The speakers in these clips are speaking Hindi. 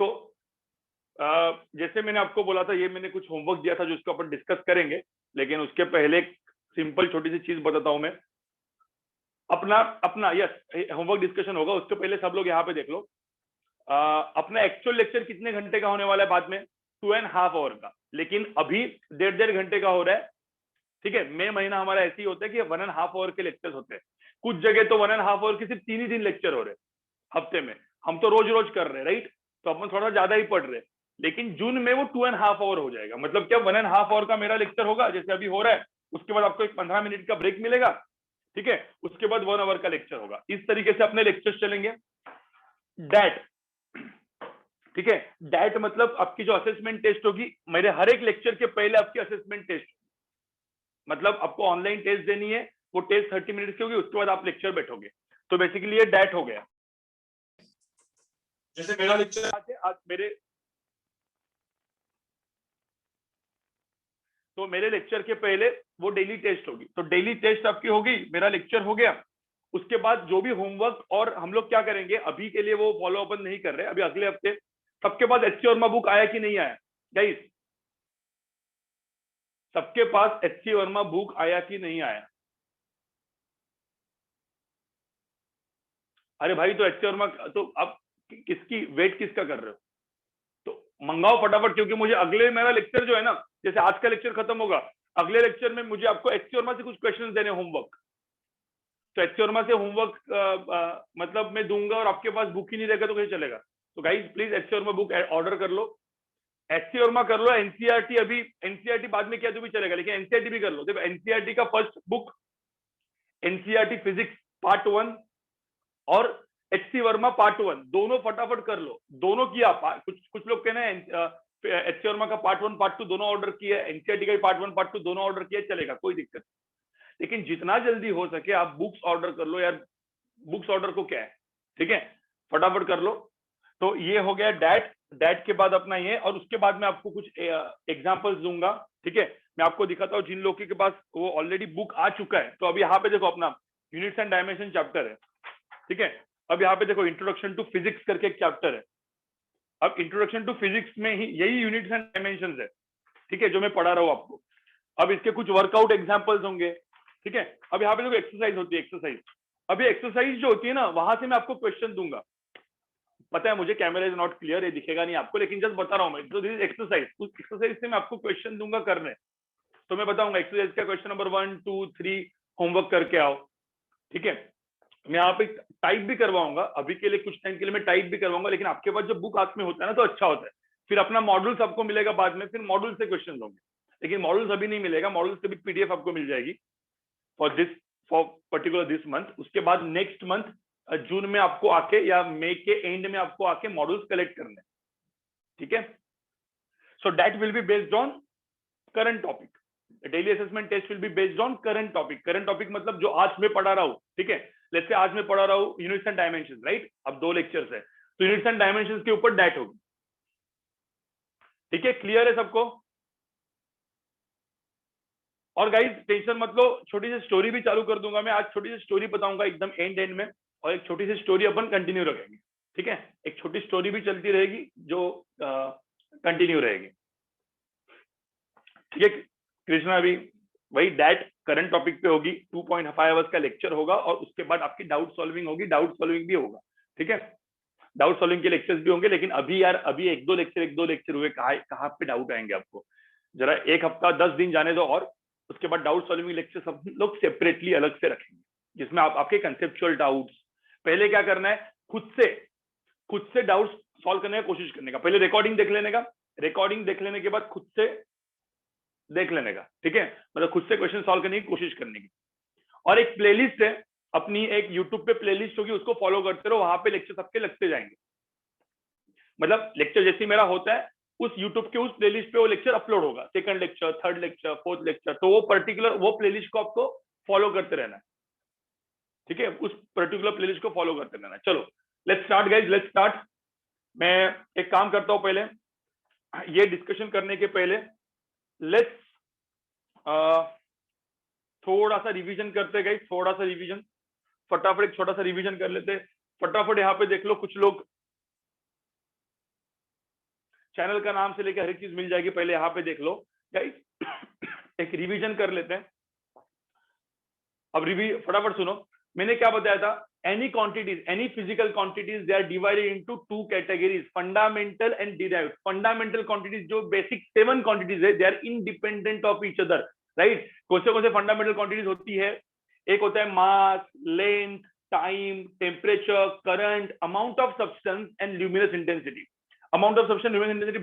देखो जैसे मैंने आपको बोला था, ये मैंने कुछ होमवर्क दिया था जो उसको अपन डिस्कस करेंगे, लेकिन उसके पहले सिंपल छोटी सी चीज बताता हूं मैं। अपना अपना यस, होमवर्क डिस्कशन होगा, उसके पहले सब लोग यहाँ पे देख लो। अपना एक्चुअल लेक्चर कितने घंटे का होने वाला है बाद में? 2.5 आवर का, लेकिन अभी 1.5 घंटे का हो रहा है। ठीक है, मई महीना हमारा ऐसे ही होता है कि 1.5 आवर के लेक्चर्स होते हैं। कुछ जगह तो 1.5 आवर के सिर्फ 3 ही लेक्चर हो रहे हैं हफ्ते में। हम तो रोज रोज कर रहे हैं, राइट? तो अपन थोड़ा ज्यादा ही पढ़ रहे हैं, लेकिन जून में वो 2.5 आवर हो जाएगा। मतलब क्या, 1.5 आवर का मेरा लेक्चर होगा जैसे अभी हो रहा है, उसके बाद आपको एक 15 मिनट का ब्रेक मिलेगा। ठीक है, उसके बाद 1 आवर का लेक्चर होगा। इस तरीके से अपने लेक्चर्स चलेंगे। डैट, ठीक है, डैट मतलब आपकी जो असेसमेंट टेस्ट होगी, मेरे हर एक लेक्चर के पहले आपकी असेसमेंट टेस्ट, मतलब आपको ऑनलाइन टेस्ट देनी है। वो टेस्ट 30 मिनट की होगी, उसके बाद आप लेक्चर बैठोगे। तो बेसिकली ये डैट हो गया। जैसे मेरा लेक्चर आज मेरे लेक्चर के पहले वो डेली टेस्ट होगी। तो डेली टेस्ट आपकी होगी, मेरा लेक्चर हो गया। उसके बाद जो भी होमवर्क, और हम लोग क्या करेंगे, अभी के लिए वो फॉलो अपन नहीं कर रहे, अभी अगले हफ्ते सबके पास एचसी वर्मा बुक आया कि नहीं आया गाइस? सबके पास एचसी वर्मा बुक आया कि नहीं आया? अरे भाई, तो एचसी वर्मा तो अब किसकी वेट किसका कर रहे हो? तो मंगाओ फटाफट, क्योंकि मुझे अगले मेरा लेक्चर जो है ना, जैसे आज का लेक्चर खत्म होगा, अगले लेक्चर में मुझे आपको एचसी वर्मा से कुछ क्वेश्चन देने होमवर्क। तो एचसी वर्मा से होमवर्क मतलब मैं दूंगा और आपके पास बुक ही नहीं रहेगा तो कैसे चलेगा? तो guys please HC Verma book order कर लो, एचसी वर्मा कर लो। एनसीईआरटी अभी, एनसीईआरटी बाद में किया तो भी चलेगा, लेकिन एनसीईआरटी भी कर लो। देखो एनसीईआरटी का first book NCERT physics part 1 और एचसी वर्मा पार्ट 1, दोनों फटाफट कर लो। दोनों किया, कुछ कुछ लोग कहना है एचसी वर्मा का पार्ट 1 पार्ट 2 दोनों ऑर्डर किया, एनसीईआरटी का भी पार्ट 1 पार्ट 2 दोनों ऑर्डर किया, चलेगा, कोई दिक्कत नहीं। लेकिन जितना जल्दी हो सके आप बुक्स ऑर्डर कर लो यार। बुक्स ऑर्डर को क्या है, ठीक है, फटाफट कर लो। तो ये हो गया डैट। डैट के बाद अपना ये, और उसके बाद मैं आपको कुछ एग्जांपल्स दूंगा। ठीक है, मैं आपको दिखाता हूँ जिन लोगों के पास वो ऑलरेडी बुक आ चुका है। तो अभी यहाँ पे देखो अपना यूनिट्स एंड डायमेंशन चैप्टर है। ठीक है, अब यहाँ पे देखो इंट्रोडक्शन टू फिजिक्स करके एक चैप्टर है। अब इंट्रोडक्शन टू फिजिक्स में ही यही यूनिट्स एंड डायमेंशन है, ठीक है, जो मैं पढ़ा रहा हूँ आपको। अब इसके कुछ वर्कआउट एग्जांपल्स होंगे। ठीक है, अब यहाँ पे देखो एक्सरसाइज होती है, एक्सरसाइज। अभी एक्सरसाइज जो होती है ना, वहां से मैं आपको क्वेश्चन दूंगा। पता है मुझे कैमरा इज नॉट क्लियर, ये दिखेगा नहीं आपको, लेकिन जस्ट बता रहा हूँ मैं। तो दिस इज एक्सरसाइज, उस एक्सरसाइज से मैं आपको क्वेश्चन दूंगा करने। तो मैं बताऊंगा एक्सरसाइज का क्वेश्चन नंबर 1 2 3 होमवर्क करके आओ। ठीक है, मैं यहाँ पे टाइप भी करवाऊंगा, अभी के लिए कुछ टाइम के लिए मैं टाइप भी करवाऊंगा, लेकिन आपके पास जब बुक हाथ में होता है ना तो अच्छा होता है। फिर अपना मॉडल्स आपको मिलेगा बाद में, फिर मॉडल से क्वेश्चन होंगे, लेकिन मॉडल्स अभी नहीं मिलेगा। मॉडल्स से भी पीडीएफ आपको मिल जाएगी फॉर पर्टिकुलर दिस मंथ। उसके बाद नेक्स्ट मंथ जून में आपको आके, या मई के एंड में आपको आके मॉडल्स कलेक्ट करने। ठीक है, so that will be based on current topic. Daily assessment test will be based on current topic. Current topic मतलब जो आज मैं पढ़ा रहा हूँ। ठीक है, लेट्स से आज मैं पढ़ा रहा हूँ यूनिट्स एंड डायमेंशन, राइट? अब 2 लेक्चर्स है, तो यूनिट्स एंड डायमेंशन के ऊपर डैट होगी। ठीक है, क्लियर है सबको? और गाइस टेंशन मत लो, छोटी सी स्टोरी भी चालू कर दूंगा मैं आज। छोटी सी स्टोरी बताऊंगा एकदम एंड में, और एक छोटी सी स्टोरी अपन कंटिन्यू रखेंगे। ठीक है, एक छोटी स्टोरी भी चलती रहेगी जो कंटिन्यू रहेगी। ठीक है कृष्णा, अभी वही डैट करंट टॉपिक पे होगी। 2.5 आवर्स का लेक्चर होगा, और उसके बाद आपकी डाउट सॉल्विंग होगी, डाउट सॉल्विंग भी होगा। ठीक है, डाउट सॉल्विंग के लेक्चर्स भी होंगे, लेकिन अभी यार अभी एक दो लेक्चर हुए, कहाँ पे डाउट आएंगे आपको? जरा एक हफ्ता 10 दिन जाने दो, और उसके बाद डाउट सॉल्विंग लेक्चर सब लोग सेपरेटली अलग से रखेंगे, जिसमें आपके कंसेप्चुअल डाउट्स। पहले क्या करना है, खुद से डाउट्स सॉल्व करने की कोशिश करने का। पहले रिकॉर्डिंग देख लेने का, रिकॉर्डिंग देख लेने के बाद खुद से देख लेने का। ठीक है, मतलब खुद से क्वेश्चन सॉल्व करने की कोशिश करने की। और एक प्लेलिस्ट है अपनी, एक यूट्यूब पे प्लेलिस्ट होगी, उसको फॉलो करते रहो, वहां पे लेक्चर सबके लगते जाएंगे। मतलब लेक्चर जैसे मेरा होता है, उस यूट्यूब के उस प्लेलिस्ट पे वो लेक्चर अपलोड होगा, second lecture, third lecture, fourth lecture. तो वो पर्टिकुलर वो प्लेलिस्ट को आपको फॉलो करते रहना है। ठीक है, उस पर्टिकुलर प्लेलिस्ट को फॉलो करते रहना है। चलो let's start guys, let's start. मैं एक काम करता हूं, पहले ये डिस्कशन करने के पहले लेट्स थोड़ा सा रिवीजन करते गए, थोड़ा सा रिवीजन, फटाफट एक छोटा सा रिवीजन कर लेते। फटाफट यहाँ पे देख लो, कुछ लोग चैनल का नाम से लेकर हर एक चीज मिल जाएगी, पहले यहाँ पे देख लो गाइस। एक रिवीजन कर लेते हैं। अब फटाफट सुनो, मैंने क्या बताया था, any quantities, any physical quantities, they are divided into 2 categories, fundamental and derived. Fundamental quantities जो बेसिक 7 क्वांटिटीज है, they are independent of each other, right. कौन से फंडामेंटल क्वांटिटीज होती है? एक होता है mass, length, time, temperature, current, amount of substance and luminous intensity. Amount of substance, luminous intensity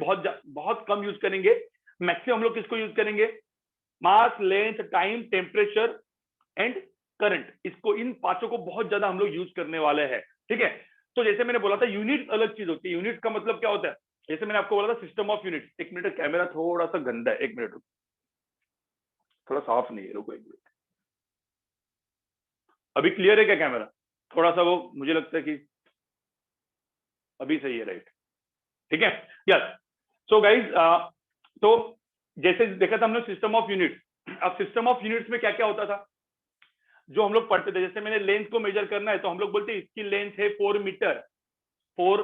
बहुत कम यूज करेंगे, मैक्सिमम हम लोग किसको यूज करेंगे? Mass, length, time, temperature and current. इसको, इन पांचों को बहुत ज्यादा हम लोग यूज करने वाले हैं, ठीक है। तो जैसे मैंने बोला था, यूनिट अलग चीज होती है। यूनिट का मतलब क्या होता है? जैसे मैंने आपको बोला था सिस्टम ऑफ यूनिट। एक मिनट, कैमरा थोड़ा सा गंदा है, एक मिनट, थोड़ा साफ नहीं है, रुको एक मिनट। अभी क्लियर है क्या कैमरा? थोड़ा सा वो मुझे लगता है कि अभी सही है, राइट, ठीक है, यस। सो गाइज, तो जैसे देखा था हमने सिस्टम ऑफ यूनिट। अब सिस्टम ऑफ यूनिट्स में क्या क्या होता था जो हम लोग पढ़ते थे? जैसे मैंने लेंथ को मेजर करना है तो हम लोग बोलते हैं इसकी लेंथ है 4 मीटर, 4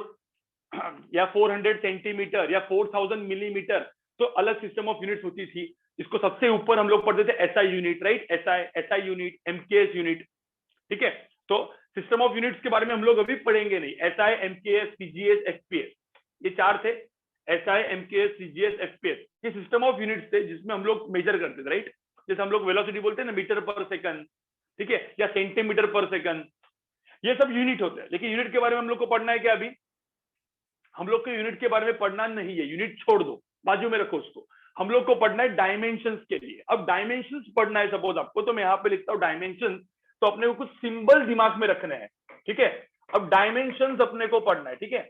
या 400 सेंटीमीटर या 4000 मिलीमीटर। तो अलग सिस्टम ऑफ यूनिट्स होती थी। इसको सबसे ऊपर हम लोग पढ़ते थे SI unit, right, SI unit, MKS unit, ठीक है। तो सिस्टम ऑफ यूनिट्स के बारे में हम लोग अभी पढ़ेंगे नहीं। एसआई, एमकेएस, सीजीएस, एफपीएस, ये 4 थे। एसआई, एमकेएस, सीजीएस, एफपीएस, ये सिस्टम ऑफ यूनिट्स थे जिसमें हम लोग मेजर करते थे, राइट। जैसे हम लोग वेलोसिटी बोलते हैं ना, मीटर पर सेकंड, ठीक है, या सेंटीमीटर पर सेकंड, ये सब यूनिट होते हैं। लेकिन यूनिट के बारे में हम लोग को पढ़ना है क्या? अभी हम लोग को यूनिट के बारे में पढ़ना नहीं है, यूनिट छोड़ दो, बाजू में रखो उसको। हम लोग को पढ़ना है डायमेंशंस के लिए। अब डायमेंशंस पढ़ना है सपोज आपको, तो मैं यहाँ पे लिखता हूँ डायमेंशंस। तो अपने को कुछ सिंबल दिमाग में रखने हैं, ठीक है। अब डायमेंशंस अपने को पढ़ना है, ठीक है।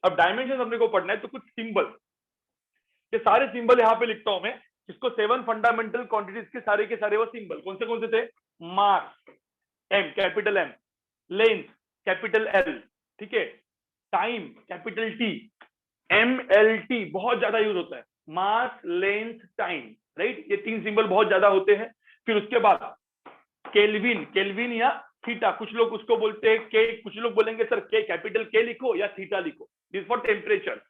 अब डायमेंशंस अपने को पढ़ना है तो कुछ सिंबल, ये सारे सिंबल यहाँ पे लिखता हूं मैं, जिसको 7 फंडामेंटल क्वांटिटीज के सारे वो सिंबल कौन से थे? Mass, M, capital M, length, capital L, ठीक है, time, capital T, M L T बहुत ज्यादा यूज होता है, मास, लेंथ, टाइम, राइट। ये 3 सिंबल बहुत ज्यादा होते हैं। फिर उसके बाद केल्विन या थीटा, कुछ लोग उसको बोलते हैं के, कुछ लोग बोलेंगे सर के, कैपिटल के लिखो या थीटा लिखो, दिस फॉर टेम्परेचर।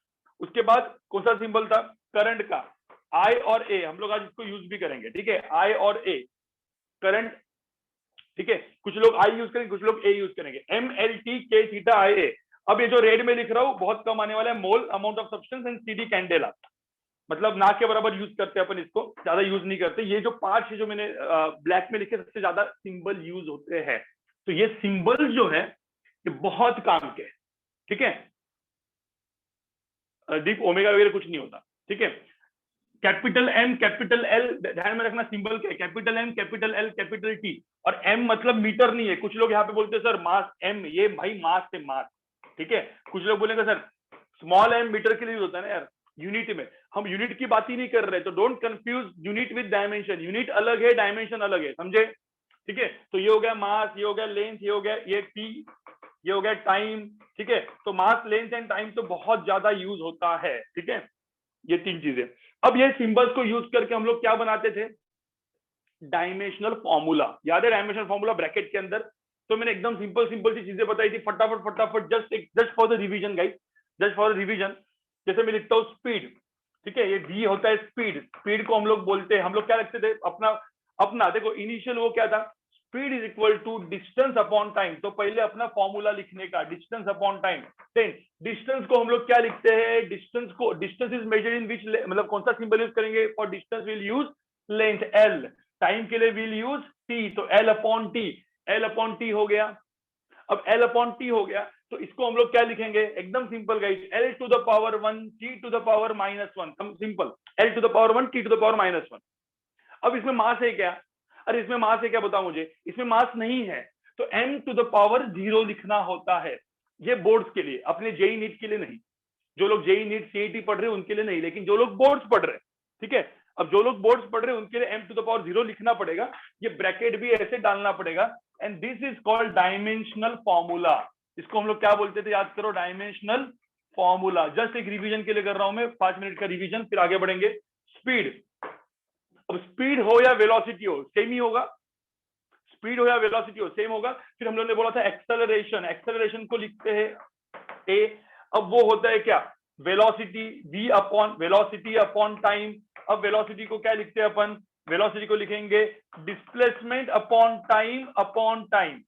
उसके बाद कौन सा सिंबल था? करंट का, आई और ए, हम लोग आज इसको यूज भी करेंगे, ठीक है, आई और ए, करंट, ठीक है। कुछ लोग आई यूज करेंगे, कुछ लोग ए यूज करेंगे, एम एल टी के थीटा आई ए। अब ये जो रेड में लिख रहा हूं बहुत कम आने वाला है, mole, amount of substance and CD candela, मतलब ना के बराबर यूज करते हैं अपन इसको, ज्यादा यूज नहीं करते। ये जो 5 है जो मैंने ब्लैक में लिखे, सबसे ज्यादा सिंबल यूज होते हैं। तो ये सिंबल जो है ये बहुत काम के, ठीक है। दीप ओमेगा वगैरह कुछ नहीं होता, ठीक है। कैपिटल एम, कैपिटल एल, ध्यान में रखना सिंबल क्या है, capital M, capital L, capital T. और एम मतलब मीटर नहीं है। कुछ लोग यहाँ पे बोलते हैं सर मास, एम ये भाई मास है, मास, ठीक है। कुछ लोग बोलेंगे सर स्मॉल एम मीटर के लिए होता है ना यार, यूनिट में। हम यूनिट की बात ही नहीं कर रहे, तो don't confuse unit with dimension. Unit अलग है, डायमेंशन अलग है, समझे, ठीक है। तो ये हो गया मास, ये हो गया लेंथ, ये हो गया ये टी, ये हो गया टाइम, ठीक है। तो मास, लेंथ एंड टाइम तो बहुत ज्यादा यूज होता है, ठीक है, ये 3 चीजें। अब ये सिंबल्स को यूज करके हम लोग क्या बनाते थे? Dimensional formula. याद है डायमेंशनल फॉर्मूला ब्रैकेट के अंदर? तो मैंने एकदम सिंपल सी चीजें बताई थी, फटाफट, just for the revision guys, just for the revision. जैसे मैं लिखता हूँ स्पीड, ठीक है, ये वी होता है स्पीड। स्पीड को हम लोग बोलते हैं, हम लोग क्या रखते थे अपना देखो इनिशियल वो क्या था, speed is equal to distance upon time. तो पहले अपना फॉर्मूला लिखने का, distance upon time. Then distance को हम लोग क्या लिखते हैं? Distance is measured in which, मतलब कौन सा सिंबल यूज करेंगे? For distance will use length L, time के लिए विल यूज टी, तो एल अपॉन टी हो गया। अब एल अपॉन टी हो गया, तो इसको हम लोग क्या लिखेंगे? एकदम simple guys, L to the power 1 T to the power -1, simple, L to the power 1 T to the power -1। अब इसमें मास है क्या? अरे इसमें मास है क्या बताओ मुझे? इसमें मास नहीं है, तो m टू द पावर 0 लिखना होता है। ये बोर्ड्स के लिए, अपने जेई नीट के लिए नहीं। जो लोग जेई नीट सीईटी पढ़ रहे हैं उनके लिए नहीं, लेकिन जो लोग बोर्ड्स पढ़ रहे हैं, ठीक है, अब जो लोग बोर्ड्स पढ़ रहे हैं उनके लिए m टू द पावर 0 लिखना पड़ेगा। ये ब्रैकेट भी ऐसे डालना पड़ेगा, and this is called dimensional formula. इसको हम लोग क्या बोलते थे? याद करो, डायमेंशनल फॉर्मूला। जस्ट एक रिवीजन के लिए कर रहा हूं मैं, 5 मिनट का रिवीजन, फिर आगे बढ़ेंगे। स्पीड, अब स्पीड हो या वेलोसिटी हो सेम ही होगा, स्पीड हो या वेलोसिटी हो सेम होगा। फिर हम लोगों ने बोला था एक्सेलरेशन, एक्सेलरेशन को लिखते हैं ए। अब वो होता है क्या? Velocity v upon velocity upon time. अब वेलोसिटी को क्या लिखते हैं अपन, वेलोसिटी को लिखेंगे डिस्प्लेसमेंट अपॉन टाइम।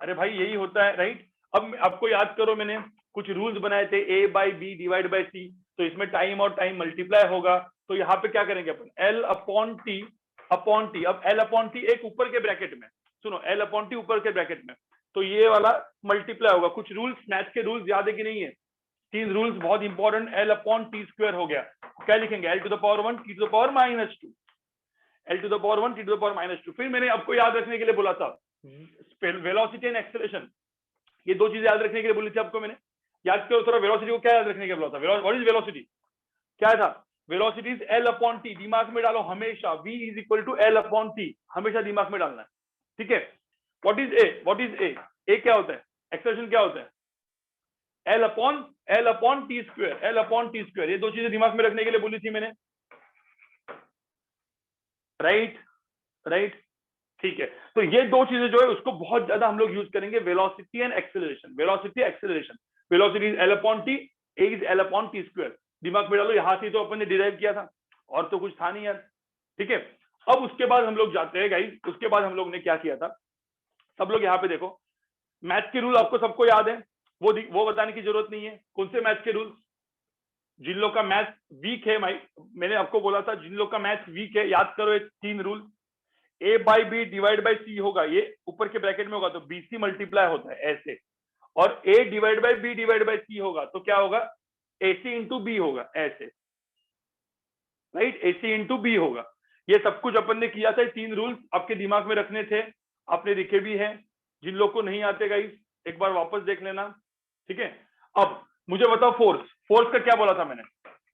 अरे भाई यही होता है, राइट। अब आपको याद करो, मैंने कुछ रूल्स बनाए थे, a by B divide by C, तो इसमें टाइम और टाइम मल्टीप्लाई होगा, तो यहाँ पे क्या करेंगे अपन, L अपॉन टी। अब L अपॉन टी एक ऊपर के ब्रैकेट में, सुनो, L अपॉन टी ऊपर के ब्रैकेट में, तो ये वाला मल्टीप्लाई होगा। कुछ रूल्स, मैथ्स के रूल्स याद है कि नहीं है, 3 रूल्स बहुत important. L upon T square हो गया, क्या लिखेंगे, L to the power 1 T to the power -2, L to the power 1 T to the power -2। फिर मैंने आपको याद रखने के लिए बोला था वेलोसिटी एंड एक्सेलरेशन, ये 2 चीजें याद रखने के लिए बोली थी आपको मैंने, याद करो थोड़ा। वेलोसिटी को क्या याद रखने के लिए बोला था, व्हाट इज वेलोसिटी, क्या था, velocity is L upon T, दिमाग में डालो हमेशा, V is equal to L upon T, हमेशा दिमाग में डालना है, ठीक है। व्हाट इज ए क्या होता है, एक्सेलरेशन क्या होता है, L अपॉन टी स्क्वायर, ये 2 चीजें दिमाग में रखने के लिए बोली थी मैंने, राइट, ठीक है। तो ये 2 चीजें जो है उसको बहुत ज्यादा हम लोग यूज करेंगे, velocity and acceleration, velocity is L upon T, A is L upon T square, दिमाग में डालो, यहां से तो अपन ने डिराइव किया था, और तो कुछ था नहीं यार, ठीक है। अब उसके बाद हम लोग जाते हैं गाइस, उसके बाद हम लोग ने क्या किया था, सब लोग यहाँ पे देखो, मैथ के रूल आपको सबको याद है, वो बताने की जरूरत नहीं है। कौन से मैथ के रूल, जिन लोग का मैथ वीक है, मैंने आपको बोला था जिन लोग का मैथ वीक है, याद करो ये 3 rule, a by B divide by C होगा, ये ऊपर के ब्रैकेट में होगा तो BC मल्टीप्लाई होता है ऐसे, और a divide by B divide by C होगा तो क्या होगा, AC इंटू बी होगा ऐसे, राइट, AC इंटू बी होगा। ये सब कुछ अपन ने किया था, 3 रूल्स आपके दिमाग में रखने थे, आपने लिखे भी हैं, जिन लोग को नहीं आते गाइस एक बार वापस देख लेना, ठीक है। अब मुझे बताओ फोर्स का क्या बोला था मैंने,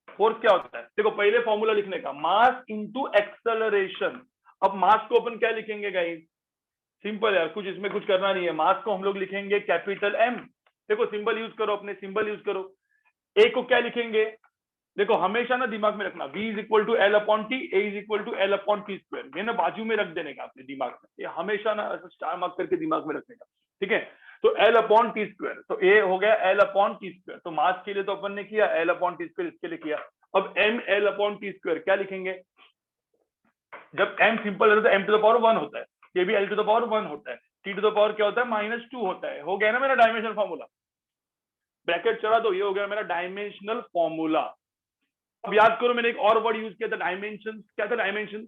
फोर्स क्या होता है, देखो पहले फॉर्मूला लिखने का, मास इंटू एक्सेलरेशन। अब मास को अपन क्या लिखेंगे गाइस, सिंपल यार, कुछ इसमें कुछ करना नहीं है, मास को हम लोग लिखेंगे कैपिटल M, देखो सिंबल यूज करो, अपने सिंबल यूज करो। ए को क्या लिखेंगे, देखो हमेशा ना दिमाग में रखना, V is equal to L upon T, A is equal to L upon T square, ये ना बाजू में रख देने का अपने दिमाग में, ये हमेशा ना स्टार मार्क करके दिमाग में रखने का, ठीक है। तो L अपॉन टी स्क्वायर, तो ए हो गया L अपॉन टी स्क्वायर, तो मास के लिए तो अपन ने किया L अपॉन टी स्क्वायर, इसके लिए किया। अब M L upon T square क्या लिखेंगे, जब M सिंपल है तो M टू द पावर 1 होता है, ये भी L टू द पावर 1 होता है, T टू द पावर क्या होता है -2 होता है, हो गया ना मेरा डायमेंशनल फॉर्मूला, ब्रैकेट चढ़ा दो, ये हो गया मेरा डायमेंशनल फॉर्मूला। अब याद करो मैंने एक और वर्ड यूज किया था, डायमेंशन, क्या था डायमेंशन,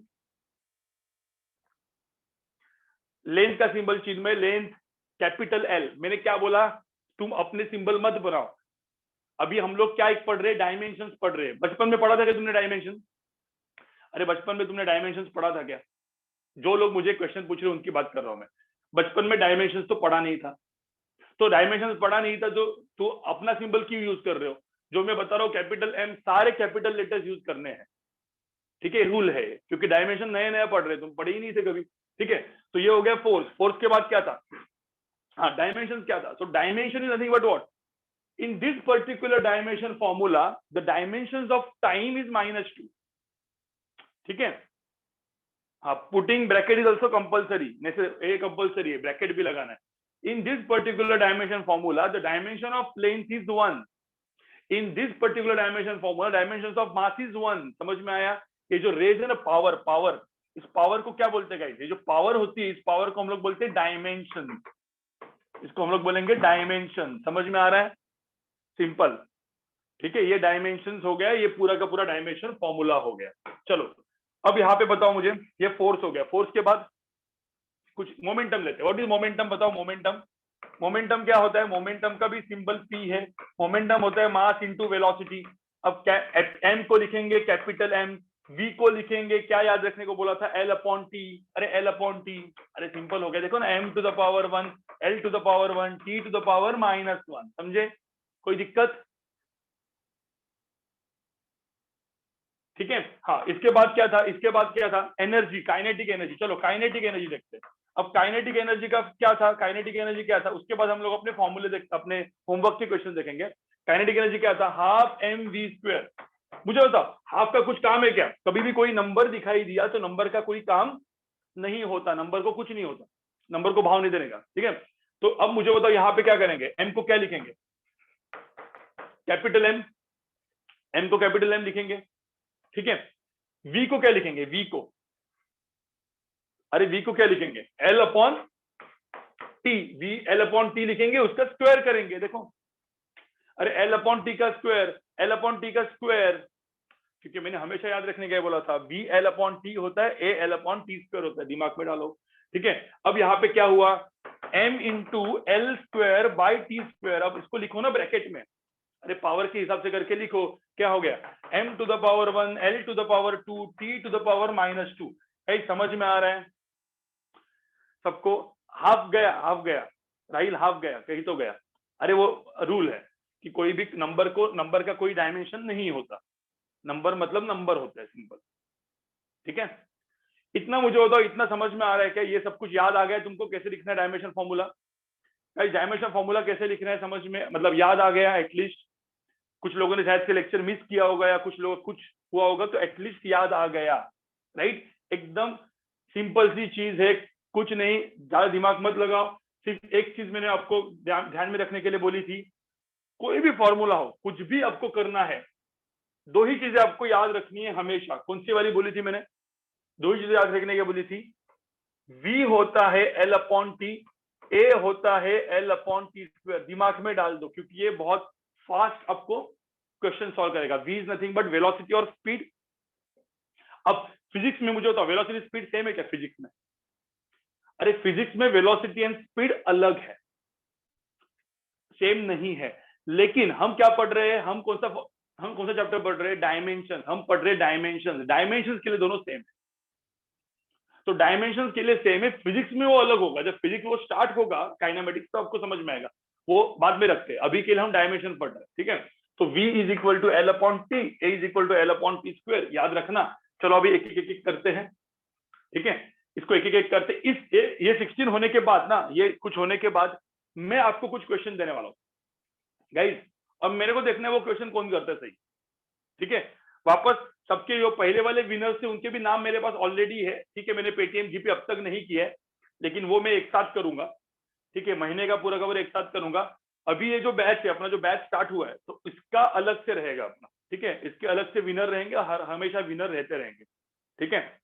लेंथ का सिंबल चीज में, लेंथ कैपिटल L, मैंने क्या बोला, तुम अपने सिंबल मत बनाओ, अभी हम लोग क्या एक पढ़ रहे हैं, डायमेंशंस पढ़ रहे हैं। बचपन में पढ़ा था क्या तुमने डायमेंशन, अरे बचपन में तुमने डायमेंशंस पढ़ा था क्या, जो लोग मुझे क्वेश्चन पूछ रहे हैं उनकी बात कर रहा हूं मैं, बचपन में डायमेंशंस तो पढ़ा नहीं था, तो डायमेंशंस पढ़ा नहीं था तो अपना सिंबल क्यों यूज कर रहे हो, जो मैं बता रहा हूँ कैपिटल M सारे कैपिटल लेटर्स यूज करने हैं, ठीक है, रूल है, क्योंकि डायमेंशन नए नए पढ़ रहे, तुम पढ़े ही नहीं थे कभी, ठीक है। तो ये हो गया फोर्स के बाद क्या था, हाँ डायमेंशन क्या था, so dimension is nothing but what, in this particular dimension formula the dimensions of time is -2, ठीक है। हाँ, putting bracket is also compulsory, A compulsory है, ब्रैकेट भी लगाना है। In this particular dimension formula the dimension of length is 1, in this particular dimension formula dimension of mass is 1, समझ में आया। ये जो रेज है ना, पावर, इस पावर को क्या बोलते हैं गाइस, ये जो पावर होती है इस पावर को हम लोग बोलते हैं डायमेंशन, इसको हम लोग बोलेंगे डायमेंशन, समझ में आ रहा है, सिंपल, ठीक है। ये डायमेंशंस हो गया, ये पूरा का पूरा डायमेंशन फॉर्मूला हो गया। चलो अब यहाँ पे बताओ मुझे, ये फोर्स हो गया, फोर्स के बाद कुछ मोमेंटम लेते हैं। व्हाट इज मोमेंटम, बताओ मोमेंटम क्या होता है, मोमेंटम का भी सिंबल P है, मोमेंटम होता है मास इनटू वेलोसिटी। अब M को लिखेंगे कैपिटल M, V को लिखेंगे, क्या याद रखने को बोला था, L अपॉन टी, अरे L अपॉन टी, अरे सिंपल हो गया, देखो ना, M to the power 1, L to the power 1, T to the power -1, समझे, कोई दिक्कत, ठीक है। हाँ, इसके बाद क्या था, एनर्जी, काइनेटिक एनर्जी, चलो काइनेटिक एनर्जी देखते हैं। अब काइनेटिक एनर्जी का क्या था, काइनेटिक एनर्जी क्या था, उसके बाद हम लोग अपने फॉर्मूले अपने होमवर्क के क्वेश्चन देखेंगे। काइनेटिक एनर्जी क्या था, हाफ mv²। मुझे बताओ हाफ का कुछ काम है क्या, कभी भी कोई नंबर दिखाई दिया तो नंबर का कोई काम नहीं होता, नंबर को कुछ नहीं होता, नंबर को भाव नहीं देने का, ठीक है। तो अब मुझे बताओ यहाँ पे क्या करेंगे, m को क्या लिखेंगे, कैपिटल एम, एम को कैपिटल एम लिखेंगे, ठीक है। वी को क्या लिखेंगे, वी को, अरे वी को क्या लिखेंगे, L upon T, V L upon T लिखेंगे, उसका स्क्वायर करेंगे। देखो, अरे एल अपॉन टी का स्क्वायर, एल अपॉन टी का स्क्वायर, क्योंकि मैंने हमेशा याद रखने का बोला था, वी एल अपॉन टी होता है, A L upon T square होता है, दिमाग में डालो, ठीक है। अब यहाँ पे क्या हुआ, m into L square by T square. अब इसको लिखो ना ब्रैकेट में, अरे पावर के हिसाब से करके लिखो, क्या हो गया, m to the power 1, l to the power 2, t to the power -2। कहीं समझ में आ रहा है सबको? हाफ गया, हाफ गया, राहिल हाफ गया, कहीं तो गया। अरे वो रूल है कि कोई भी नंबर को, नंबर का कोई डायमेंशन नहीं होता, नंबर मतलब नंबर होता है, सिंपल, ठीक है। इतना मुझे बताओ, इतना समझ में आ रहा है क्या? ये सब कुछ याद आ गया तुमको, कैसे लिखना है डायमेंशन फॉर्मूला? डायमेंशन फॉर्मूला कैसे लिखना है समझ में, मतलब याद आ गया एटलीस्ट? कुछ लोगों ने शायद से लेक्चर मिस किया होगा, या कुछ लोग कुछ हुआ होगा, तो एटलीस्ट याद आ गया, राइट। एकदम सिंपल सी चीज है, कुछ नहीं, ज्यादा दिमाग मत लगाओ। सिर्फ एक चीज मैंने आपको ध्यान में रखने के लिए बोली थी, कोई भी फॉर्मूला हो, कुछ भी आपको करना है, दो ही चीजें आपको याद रखनी है हमेशा। कौन सी वाली बोली थी मैंने? दो ही चीजें याद रखने की बोली थी, v होता है एल अपॉन टी, ए होता है एल अपॉन टी स्क्वायर। दिमाग में डाल दो, क्योंकि ये बहुत फास्ट आपको क्वेश्चन सॉल्व करेगा। v is nothing but velocity और स्पीड। अब फिजिक्स में मुझे बताओ, वेलोसिटी स्पीड सेम है क्या फिजिक्स में? अरे फिजिक्स में वेलोसिटी एंड स्पीड अलग है, सेम नहीं है। लेकिन हम क्या पढ़ रहे हैं, हम कौन सा चैप्टर पढ़ रहे हैं? डायमेंशन। हम पढ़ रहे हैं डायमेंशन, डायमेंशन के लिए दोनों सेम है। तो डायमेंशन के लिए सेम है, फिजिक्स में वो अलग होगा। जब फिजिक्स वो स्टार्ट होगा काइनेमेटिक्स, तो आपको समझ में आएगा, वो बाद में रखते हैं, अभी के लिए हम डायमेंशन पढ़ रहे हैं, ठीक है। तो v is equal to L upon T, A is equal to L upon T square, याद रखना। चलो अभी एक एक करते हैं, ठीक है। इसको एक एक करते, इस ये 16 होने के बाद ना, ये कुछ होने के बाद मैं आपको कुछ क्वेश्चन देने वाला हूँ गाइस। अब मेरे को देखना है वो क्वेश्चन कौन करता है सही, ठीक है। वापस सबके जो पहले वाले विनर्स थे उनके भी नाम मेरे पास ऑलरेडी है, ठीक है। मैंने पेटीएम जीपे अब तक नहीं किया है, लेकिन वो मैं एक साथ करूंगा, ठीक है। महीने का पूरा कवर एक साथ करूंगा। अभी ये जो बैच है अपना, जो बैच स्टार्ट हुआ है, तो इसका अलग से रहेगा अपना, ठीक है। इसके अलग से विनर रहेंगे, हमेशा विनर रहते रहेंगे, ठीक है।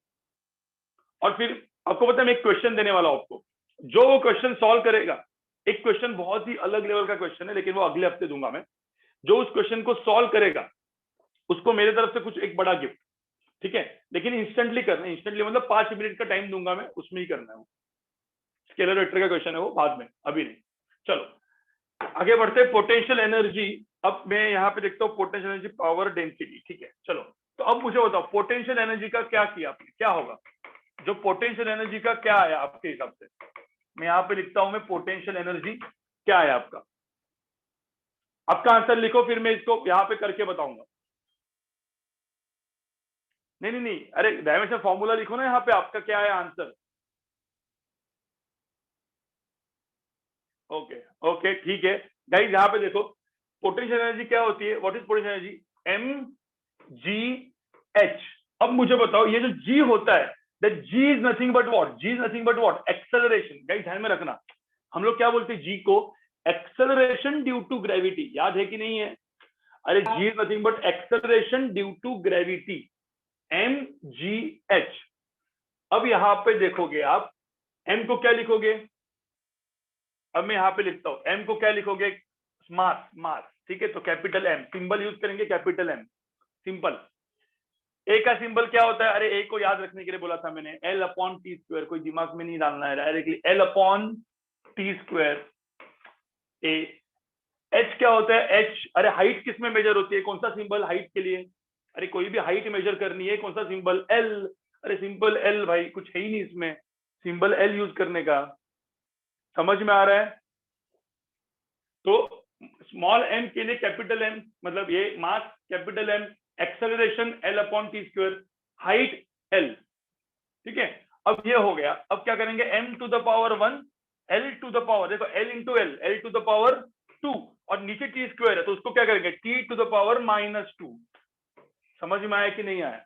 और फिर आपको पता है मैं एक क्वेश्चन देने वाला हूं आपको, जो वो क्वेश्चन सॉल्व करेगा, एक क्वेश्चन बहुत ही अलग लेवल का क्वेश्चन है, लेकिन वो अगले हफ्ते दूंगा मैं। जो उस क्वेश्चन को सॉल्व करेगा उसको मेरे तरफ से कुछ एक बड़ा गिफ्ट, ठीक है। लेकिन इंस्टेंटली करना है, इंस्टेंटली मतलब 5 मिनट का टाइम दूंगा मैं, उसमें ही करना है वो। स्केलर वेक्टर का क्वेश्चन है वो, बाद में, अभी नहीं। चलो आगे बढ़ते हैं। पोटेंशियल एनर्जी, अब मैं यहाँ पे देखता हूँ पोटेंशियल एनर्जी, पावर, डेंसिटी, ठीक है। चलो तो अब मुझे बताओ पोटेंशियल एनर्जी का क्या किया आपने, क्या होगा? जो पोटेंशियल एनर्जी का क्या आया आपके हिसाब से? मैं यहाँ पे लिखता हूं, मैं पोटेंशियल एनर्जी क्या है आपका। आपका आंसर लिखो, फिर मैं इसको यहाँ पे करके बताऊंगा। नहीं नहीं नहीं, अरे डायमेंशन फॉर्मूला लिखो ना यहाँ पे, आपका क्या है आंसर। ओके ओके, ठीक है गाइस। यहाँ पे देखो पोटेंशियल एनर्जी क्या होती है, what is potential energy? M G H. अब मुझे बताओ, ये जो जी होता है, that G is nothing but what, G is nothing but what, acceleration. Guys ध्यान में रखना, हम लोग क्या बोलते हैं जी को? एक्सेलरेशन ड्यू टू ग्रेविटी, याद है कि नहीं है? अरे G is nothing but acceleration due to gravity, M G H. अब यहां पे देखोगे आप, एम को क्या लिखोगे? अब मैं यहां पे लिखता हूं, एम को क्या लिखोगे? मास, मास, ठीक है। तो कैपिटल एम, सिंबल यूज करेंगे कैपिटल एम, सिंपल। ए का सिंबल क्या होता है? अरे ए को याद रखने के लिए बोला था मैंने, एल अपॉन टी स्क्वायर, कोई दिमाग में नहीं डालना है, directly L upon T square A. H क्या होता है? एच, अरे हाइट किस में मेजर होती है, कौन सा सिंबल हाइट के लिए? अरे कोई भी हाइट मेजर करनी है, कौन सा सिंबल? एल। अरे सिंपल एल भाई, कुछ है ही नहीं इसमें, सिंबल एल यूज करने का। समझ में आ रहा है? तो स्मॉल एम के लिए कैपिटल एम, मतलब ये mass capital M, acceleration L upon T square, height L, ठीक है। अब ये हो गया। अब क्या करेंगे? m to the power 1, l to the power, देखो l into L, l to the power 2, और नीचे टी स्क्वायर है, तो उसको क्या करेंगे? t to the power -2। समझ में आया कि नहीं आया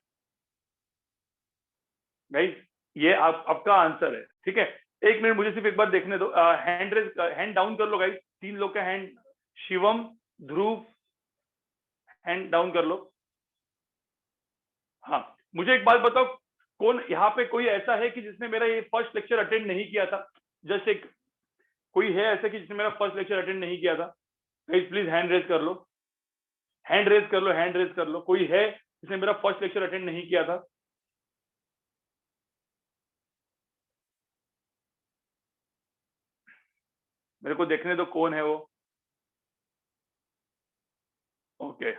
गाइस? ये आपका आंसर है, ठीक है। एक मिनट मुझे सिर्फ एक बार देखने दो, हैंड डाउन कर लो गाइस, 3 लोग का हैंड, शिवम, ध्रुव, हैंड डाउन कर लो। हाँ, मुझे एक बात बताओ, कौन यहाँ पे कोई ऐसा है कि जिसने मेरा ये फर्स्ट लेक्चर अटेंड नहीं किया था? जस्ट एक कोई है ऐसे कि जिसने मेरा फर्स्ट लेक्चर अटेंड नहीं किया था? प्लीज हैंड रेज कर लो, हैंड रेज कर लो, हैंड रेज कर लो। कोई है जिसने मेरा फर्स्ट लेक्चर अटेंड नहीं किया था? मेरे को देखने दो कौन है वो। ओके,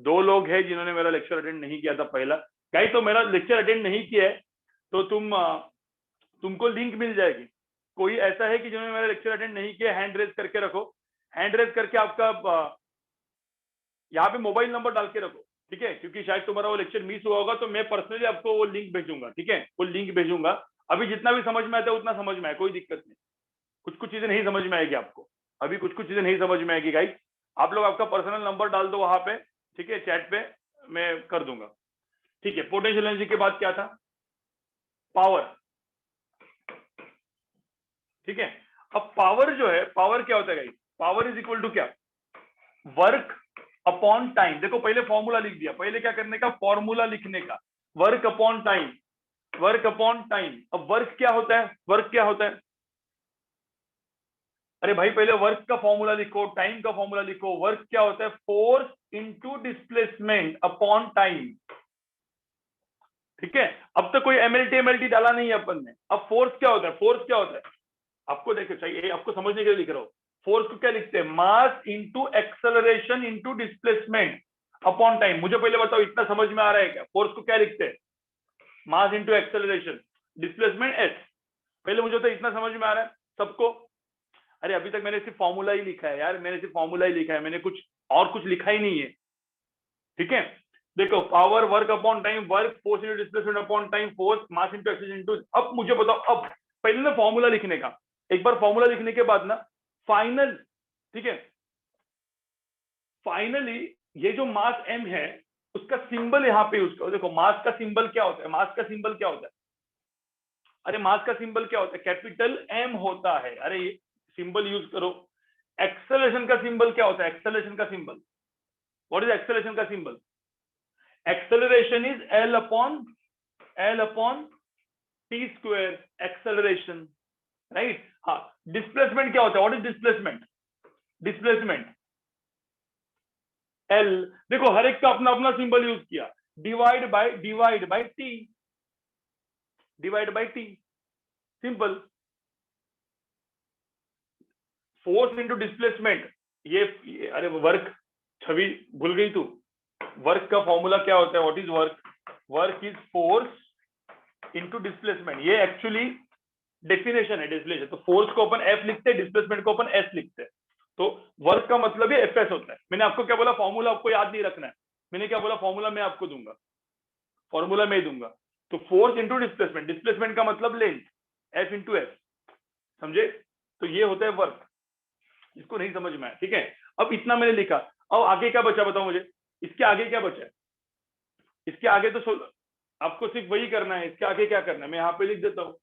2 लोग हैं जिन्होंने मेरा लेक्चर अटेंड नहीं किया था पहला। कहीं तो मेरा लेक्चर अटेंड नहीं किया है तो तुमको लिंक मिल जाएगी। कोई ऐसा है कि जिन्होंने मेरा लेक्चर अटेंड नहीं किया? हैंड रेज करके रखो, हैंड रेज करके आपका यहाँ पे मोबाइल नंबर डाल के रखो, ठीक है? क्योंकि शायद तुम्हारा वो लेक्चर मिस हुआ होगा, तो मैं पर्सनली आपको वो लिंक भेजूंगा, ठीक है? वो लिंक भेजूंगा। अभी जितना भी समझ में आता है उतना समझ में आए, कोई दिक्कत नहीं। कुछ कुछ चीजें नहीं समझ में आएगी आपको, अभी कुछ कुछ चीजें नहीं समझ में आएगी गाइस। आप लोग आपका पर्सनल नंबर डाल दो वहां पे, ठीक है? चैट पे मैं कर दूंगा, ठीक है? पोटेंशियल एनर्जी के बाद क्या था? पावर, ठीक है? अब पावर जो है, पावर क्या होता है guys? Power is equal to क्या? Work upon time. देखो पहले फॉर्मूला लिख दिया, पहले क्या करने का? फॉर्मूला लिखने का। Work upon time, work upon time. अब वर्क क्या होता है? वर्क क्या होता है? अरे भाई पहले वर्क का फॉर्मूला लिखो, टाइम का फॉर्मूला लिखो। वर्क क्या होता है? Force into displacement upon time, ठीक है? अब तक कोई एमएलटी डाला नहीं है अपन ने। अब फोर्स क्या होता है? फोर्स क्या होता है आपको देखो चाहिए, आपको समझने के लिए लिख रहा हूं। फोर्स को क्या लिखते हैं? Mass into acceleration into displacement upon time. मुझे पहले बताओ, इतना समझ में आ रहा है क्या? फोर्स को क्या लिखते हैं? Mass into acceleration, displacement S. पहले मुझे तो इतना समझ में आ रहा है सबको? अरे अभी तक मैंने सिर्फ फॉर्मूला ही लिखा है यार, मैंने सिर्फ फॉर्मूला ही लिखा है, मैंने कुछ और कुछ लिखा ही नहीं है, ठीक है? देखो, power work upon time, work force into displacement upon time, force mass into acceleration into. अब मुझे बताओ, अब पहले ना फॉर्मूला लिखने का, एक बार फॉर्मूला लिखने के बाद ना फाइनल, ठीक है? फाइनली ये जो मास एम है उसका सिंबल यहाँ पे यूज करो। देखो मास का सिंबल क्या होता है? मास का सिंबल क्या होता है? अरे मास का सिंबल क्या होता है? कैपिटल एम होता है। अरे ये सिंबल यूज करो। एक्सेलरेशन का सिंबल क्या होता है? एक्सेलरेशन का सिंबल, व्हाट इज एक्सेलरेशन का symbol? Acceleration is L upon T square, acceleration, right? हाँ, डिस्प्लेसमेंट क्या होता है? What is displacement? Displacement L. देखो हर एक का अपना अपना सिंबल यूज किया। Divide by T, divide by T, simple. Force into displacement, ये अरे वर्क, छवि भूल गई तू? वर्क का फॉर्मूला क्या होता है? What is work? Work is force into displacement. ये एक्चुअली डेफिनेशन है, डिस्प्लेसमेंट। तो फोर्स को अपन एफ लिखते हैं, डिस्प्लेसमेंट को अपन एस लिखते हैं। तो वर्क का मतलब ये एफ एस होता है। मैंने आपको क्या बोला? फॉर्मूला आपको याद नहीं रखना है। मैंने क्या बोला? फॉर्मूला मैं आपको दूंगा, फॉर्मूला मैं ही दूंगा। तो फोर्स इंटू डिस्प्लेसमेंट, डिस्प्लेसमेंट का मतलब लेंथ, एफ इंटू एस, समझे? तो ये होता है वर्क। इसको नहीं समझ में आया, ठीक है? अब इतना मैंने लिखा। अब आगे क्या बचा बताओ मुझे? इसके आगे क्या बचा है? इसके आगे तो आपको सिर्फ वही करना है। इसके आगे क्या करना है मैं यहाँ पे लिख देता हूँ।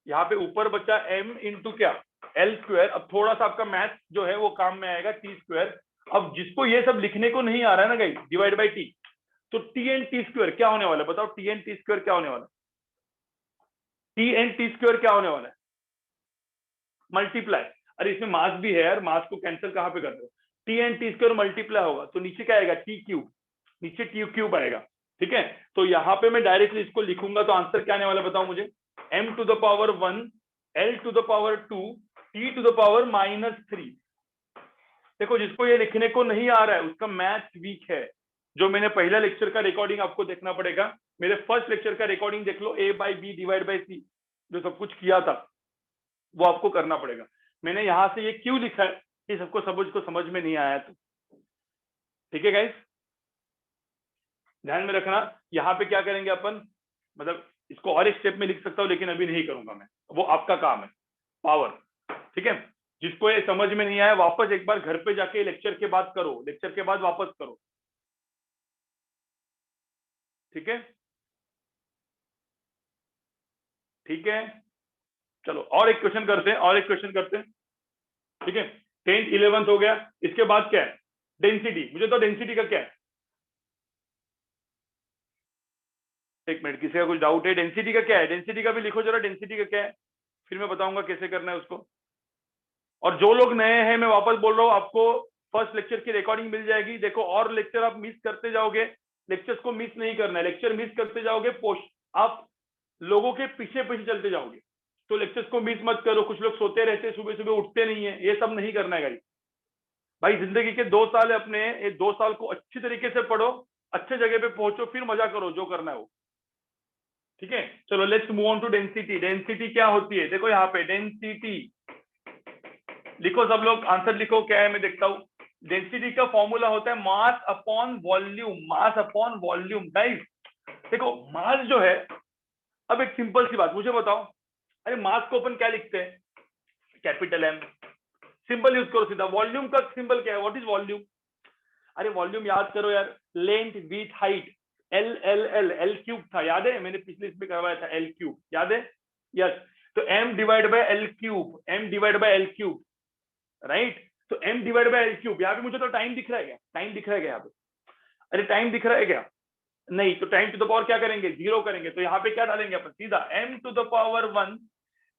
यहाँ पे ऊपर बचा एम इंटू क्या? L square. अब थोड़ा सा आपका मैथ जो है वो काम में आएगा, टी स्क्वायर। अब जिसको ये सब लिखने को नहीं आ रहा है ना गाइस, डिवाइड बाई टी, तो टी एन टी स्क्वायर क्या होने वाला है? बताओ टी एन टी स्क्वायर क्या होने वाला है? टी एन टी स्क्वायर क्या होने वाला है? मल्टीप्लाई। अरे इसमें मास भी है यार, मास को कैंसिल कहाँ पे कर दो? T and T square multiply होगा तो नीचे क्या आएगा? टी क्यूब, नीचे टी क्यूब आएगा, ठीक है? तो यहाँ पे मैं डायरेक्टली इसको लिखूंगा तो आंसर क्या आने वाला बताओ मुझे? m to the power 1, l to the power 2, t to the power -3। देखो जिसको ये लिखने को नहीं आ रहा है उसका मैथ वीक है। जो मैंने पहला लेक्चर का रिकॉर्डिंग आपको देखना पड़ेगा, मेरे फर्स्ट लेक्चर का रिकॉर्डिंग देख लो, a/b डिवाइड बाई c, जो सब कुछ किया था वो आपको करना पड़ेगा। मैंने यहां से ये क्यों लिखा है कि सबको समझ में नहीं आया तो, ठीक है गाइस? ध्यान में रखना। यहाँ पे क्या करेंगे अपन, मतलब इसको और एक स्टेप में लिख सकता हूँ लेकिन अभी नहीं करूंगा मैं, वो आपका काम है। पावर, ठीक है? जिसको ये समझ में नहीं आया वापस एक बार घर पे जाके लेक्चर के बाद करो, लेक्चर के बाद वापस करो, ठीक है? ठीक है, चलो और एक क्वेश्चन करते हैं, और एक क्वेश्चन करते हैं, ठीक है? 10th 11th हो गया। इसके बाद क्या है? डेंसिटी। मुझे तो डेंसिटी का क्या है? एक मिनट, किसी का कुछ डाउट है? डेंसिटी का क्या है? डेंसिटी का भी लिखो जरा, डेंसिटी का क्या है, फिर मैं बताऊंगा कैसे करना है उसको। और जो लोग नए हैं, मैं वापस बोल रहा हूँ, आपको फर्स्ट लेक्चर की रिकॉर्डिंग मिल जाएगी। देखो, और लेक्चर आप मिस करते जाओगे, लेक्चर्स को मिस नहीं करना है। लेक्चर मिस करते जाओगे, पोस्ट आप लोगों के पीछे पीछे चलते जाओगे। तो लेक्चर्स को मिस मत करो। कुछ लोग सोते रहते, सुबह सुबह उठते नहीं है, ये सब नहीं करना है गाइस। भाई जिंदगी के 2 साल है अपने, ये 2 साल को अच्छी तरीके से पढ़ो, अच्छे जगह पे पहुंचो, फिर मजा करो जो करना है वो। ठीक है, चलो let's move on to density. Density क्या होती है? देखो यहाँ पे डेंसिटी लिखो, सब लोग आंसर लिखो, क्या है मैं देखता हूं। डेंसिटी का फॉर्मूला होता है mass upon volume. Mass upon volume. Guys देखो, मास जो है, अब एक सिंपल सी बात मुझे बताओ, अरे मास को अपन क्या लिखते हैं? Capital M. सिंपल यूज करो सीधा। वॉल्यूम का सिंबल क्या है? What is volume? अरे वॉल्यूम याद करो यार, length width height, L L L L cube था, याद है? मैंने पिछले इसमें करवाया था, एल क्यूब, याद है? यस। तो M divide by L cube, M divide by L cube, right? तो M divide by L cube. यहाँ पे मुझे तो टाइम दिख रहा है क्या? टाइम दिख रहा है क्या यहाँ पे? अरे टाइम दिख रहा है क्या? नहीं, तो टाइम टू द पावर क्या करेंगे? 0 करेंगे। तो यहाँ पे क्या डालेंगे अपन? सीधा M to the power 1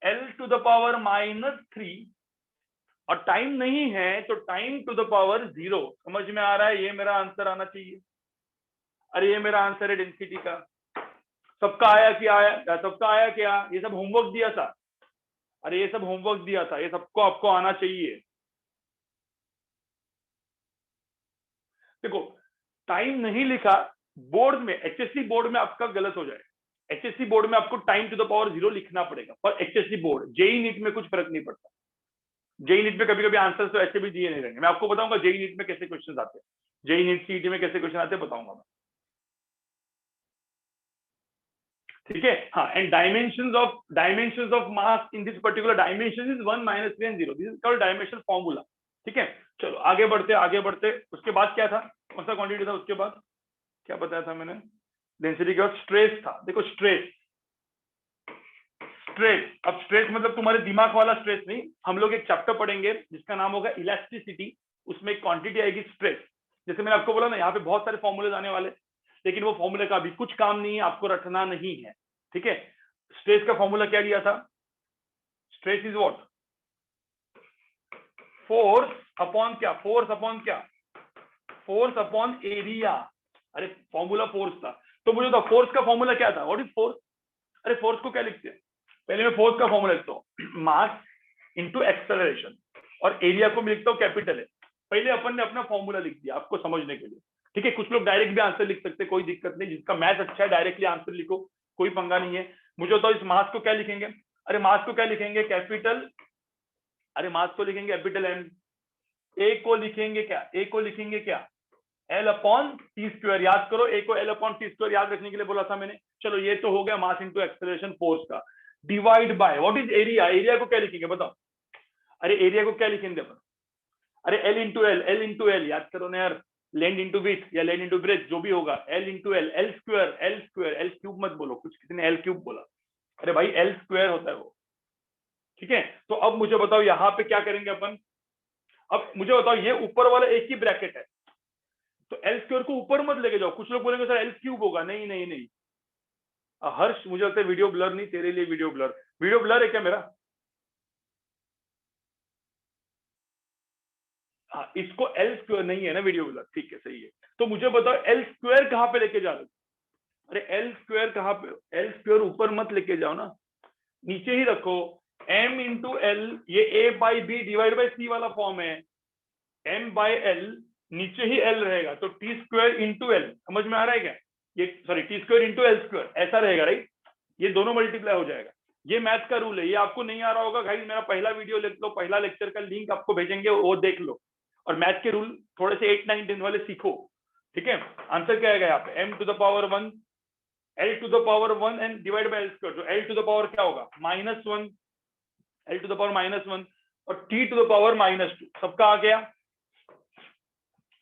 L to the power -3, और टाइम नहीं है तो टाइम टू द पावर 0। समझ में आ रहा है? ये मेरा आंसर आना चाहिए। अरे ये मेरा आंसर है डेंसिटी का। सबका आया क्या? आया सबका? आया क्या? ये सब होमवर्क दिया था। अरे ये सब होमवर्क दिया था, ये सबको आपको आना चाहिए। देखो, टाइम नहीं लिखा बोर्ड में, एचएससी बोर्ड में आपका गलत हो जाएगा। एचएससी बोर्ड में आपको टाइम टू द पावर 0 लिखना पड़ेगा, पर एचएससी बोर्ड, जेई नीट में कुछ फर्क नहीं पड़ता। जेई नीट में कभी कभी आंसर तो ऐसे भी दिए नहीं रहेंगे। मैं आपको बताऊंगा जेई नीट में कैसे क्वेश्चन आते हैं, जेई नीट सीईटी में कैसे क्वेश्चन आते हैं बताऊंगा मैं। ठीक है, हाँ। And dimensions of mass in this particular dimension is 1 -3 and 0। This is called dimension formula. ठीक है, चलो आगे बढ़ते आगे बढ़ते। उसके बाद क्या था? कौन सा क्वांटिटी था उसके बाद? क्या बताया था मैंने? डेंसिटी के बाद स्ट्रेस था। देखो स्ट्रेस, स्ट्रेस, अब स्ट्रेस मतलब तुम्हारे दिमाग वाला स्ट्रेस नहीं। हम लोग एक चैप्टर पढ़ेंगे जिसका नाम होगा इलास्टिसिटी। उसमें एक क्वांटिटी आएगी स्ट्रेस। जैसे मैंने आपको बोला ना, यहाँ पे बहुत सारे फॉर्मूले आने वाले, लेकिन वो फॉर्मूले का अभी कुछ काम नहीं है, आपको रटना नहीं है। ठीक है, स्ट्रेस का फॉर्मूला क्या लिया था? Stress is what? Force upon क्या? फोर्स अपॉन क्या? Force upon area. अरे फॉर्मूला फोर्स था, तो मुझे तो फोर्स का फॉर्मूला क्या था? What is force? अरे फोर्स को क्या लिखते हैं? पहले मैं फोर्स का फॉर्मूला लिखता हूँ, मास इंटू एक्सेलरेशन, और एरिया को मैं लिखता हूँ कैपिटल है। पहले अपन ने अपना फॉर्मूला लिख दिया आपको समझने के लिए। ठीक है, कुछ लोग डायरेक्ट भी आंसर लिख सकते हैं, कोई दिक्कत नहीं। जिसका मैथ अच्छा है डायरेक्टली आंसर लिखो, कोई पंगा नहीं है। मुझे तो इस मास को क्या लिखेंगे? अरे मास को क्या लिखेंगे? कैपिटल, अरे मास को लिखेंगे कैपिटल एम। ए को लिखेंगे क्या? ए को लिखेंगे क्या? L upon T square. याद करो, ए को एल अपॉन टी स्क्वायर याद रखने के लिए बोला था मैंने। चलो ये तो हो गया मास इंटू एक्सेलरेशन फोर्स का। Divide by what is area? Area को क्या लिखेंगे बताओ? अरे एरिया को क्या लिखेंगे अपन? अरे L into L, L into L, याद करो ना यार। लेंथ इंटू विड्थ या लेंथ इंटू ब्रेथ, जो भी होगा, L into L, L square, L square, L cube मत बोलो, कुछ किसी ने एल क्यूब बोला। अरे भाई एल स्क्वायर होता है वो। ठीक है, तो अब मुझे बताओ यहाँ पे क्या करेंगे अपन? अब मुझे बताओ, ये ऊपर वाला एक ही ब्रैकेट है, तो एल स्क्वायर को ऊपर मत लेके जाओ। कुछ लोग बोलेंगे सर एल क्यूब होगा। नहीं नहीं नहीं, हर्ष मुझे लगता है वीडियो ब्लर नहीं, तेरे लिए वीडियो ब्लर। वीडियो ब्लर है क्या मेरा? हाँ, इसको एल स्क्वायर नहीं है ना वीडियो ब्लर, ठीक है सही है। तो मुझे बताओ एल स्क्वायर कहाँ पे लेके जा रहे हो? अरे एल स्क्वायर कहाँ पे? एल स्क्वायर ऊपर मत लेके जाओ ना, नीचे ही रखो। एम इंटू एल, ये ए बाई बी डिवाइड बाई सी वाला फॉर्म है। एम बाई एल, नीचे ही एल रहेगा, तो टी स्क्वायर इंटू एल। समझ में आ रहा है क्या? ये sorry, T square into L square ऐसा रहेगा, राइट? ये दोनों मल्टीप्लाई हो जाएगा। ये मैथ का रूल है, ये आपको नहीं आ रहा होगा गाइस, मेरा पहला वीडियो देख लो, पहला लेक्चर का लिंक आपको भेजेंगे, वो देख लो। और मैथ के रूल थोड़े से 8, 9, 10 वाले सीखो। ठीक है, आंसर क्या आएगा यहाँ पे? M to the power 1 L to the power 1 and divide by L square. तो एल टू द पावर क्या होगा? -1, एल टू द पावर -1, और टी टू द पावर -2। सबका आ गया?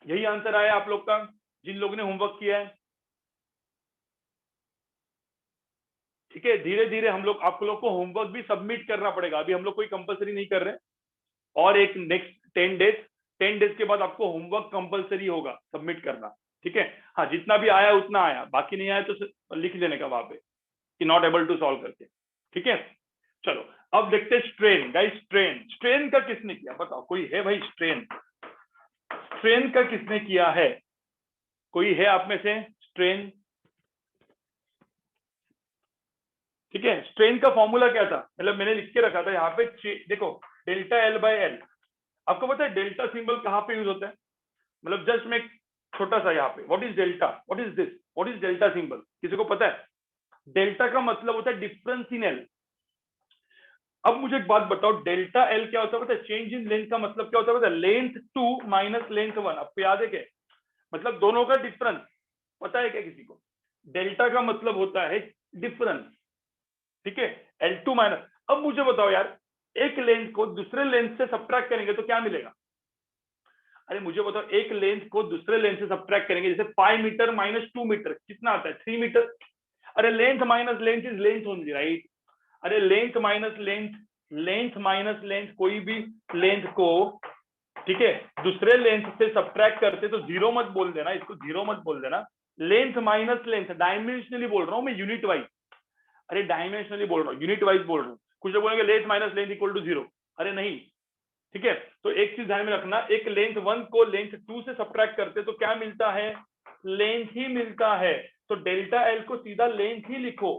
यही आंसर आया आप लोग का, जिन लोगों ने होमवर्क किया है। ठीक है, धीरे धीरे हम लोग, आप लोग को होमवर्क भी सबमिट करना पड़ेगा। अभी हम लोग कोई कंपलसरी नहीं कर रहे, और एक नेक्स्ट 10 डेज के बाद आपको होमवर्क कंपलसरी होगा सबमिट करना। ठीक है, हाँ जितना भी आया उतना आया, बाकी नहीं आया तो लिख देने का वहां पे कि नॉट एबल टू सॉल्व करके। ठीक है, चलो अब देखते हैं स्ट्रेन। गाइस स्ट्रेन, स्ट्रेन का किसने किया बताओ, कोई है भाई स्ट्रेन? स्ट्रेन का किसने किया है? कोई है आप में से स्ट्रेन? ठीक है, स्ट्रेन का फॉर्मूला क्या था, मतलब मैंने लिख के रखा था यहाँ पे, देखो डेल्टा एल बाय एल। आपको पता है डेल्टा सिंबल कहाँ पे यूज होता है? मतलब जस्ट मैं छोटा सा यहाँ पे, what is delta, what is this, what is delta symbol, किसी को पता है? डेल्टा का मतलब होता है डिफरेंस इन एल। अब मुझे एक बात बताओ, डेल्टा एल क्या होता है पता है? चेंज इन लेंथ का मतलब क्या होता है? Length 2 minus length 1। आपको याद है क्या? मतलब दोनों का डिफरेंस पता है क्या किसी को? डेल्टा का मतलब होता है डिफरेंस, ठीक है, L2 माइनस। अब मुझे बताओ यार, एक लेंथ को दूसरे लेंथ से सब्ट्रैक्ट करेंगे तो क्या मिलेगा? अरे मुझे बताओ, एक लेंथ को दूसरे लेंथ से सब्ट्रैक्ट करेंगे, जैसे 5 मीटर माइनस 2 मीटर कितना आता है? 3 मीटर। अरे length minus length is length only, right? अरे length minus length, length minus length, कोई भी लेंथ को, ठीक है, दूसरे लेंथ से सब्ट्रैक्ट करते तो जीरो मत बोल देना, इसको जीरो मत बोल देना। लेंथ माइनस लेंथ, डायमेंशनली बोल रहा हूं मैं, यूनिट वाइज। अरे डायमेंशनली बोल रहा हूँ, यूनिट वाइज बोल रहा हूँ। कुछ लोग बोलेंगे length minus length equal to zero, अरे नहीं, ठीक है। तो एक चीज ध्यान में रखना, एक लेंथ 1 को लेंथ 2 से सब्ट्रैक्ट करते तो क्या मिलता है? लेंथ ही मिलता है। तो डेल्टा एल को सीधा लेंथ ही लिखो,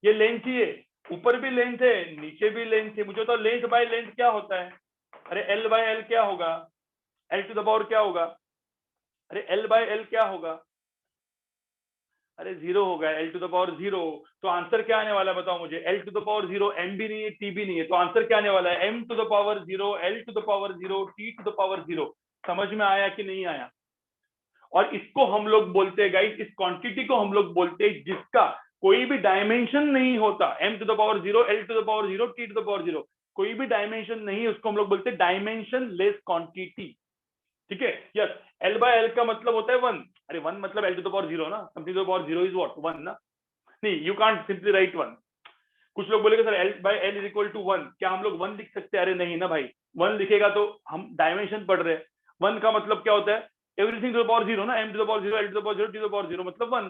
ये लेंथ ही है, ऊपर भी लेंथ है नीचे भी लेंथ है। मुझे तो लेंथ बाय लेंथ क्या होता है? अरे एल बाय एल क्या होगा? एल टू द पावर क्या होगा? अरे एल बाय एल क्या होगा? अरे जीरो होगा, L to the power zero. तो आंसर क्या आने वाला है बताओ मुझे? L to the power zero, M भी नहीं है टी भी नहीं है, तो आंसर क्या आने वाला है? M to the power zero, L to the power zero, T to the power zero. समझ में आया कि नहीं आया? और इसको हम लोग बोलते हैं गाइस, इस क्वांटिटी को हम लोग बोलते हैं जिसका कोई भी डायमेंशन नहीं होता। M to the power zero, L to the power zero, T to the power zero, कोई भी डायमेंशन नहीं है, उसको हम लोग बोलते हैं डायमेंशन लेस क्वांटिटी। ठीक है, यस। एल बाय एल का मतलब होता है 1। अरे 1 मतलब L to the power zero ना, something to the power zero is what? 1 ना। नहीं, यू कांट सिंपली राइट 1। कुछ लोग बोलेंगे sir L by L is equal to 1, क्या हम लोग 1 लिख सकते हैं? अरे नहीं ना भाई, 1 लिखेगा तो हम डायमेंशन पढ़ रहे हैं। 1 का मतलब क्या होता है? Everything to the power zero ना, M to the power zero, L to the power zero, T to the power zero, मतलब 1।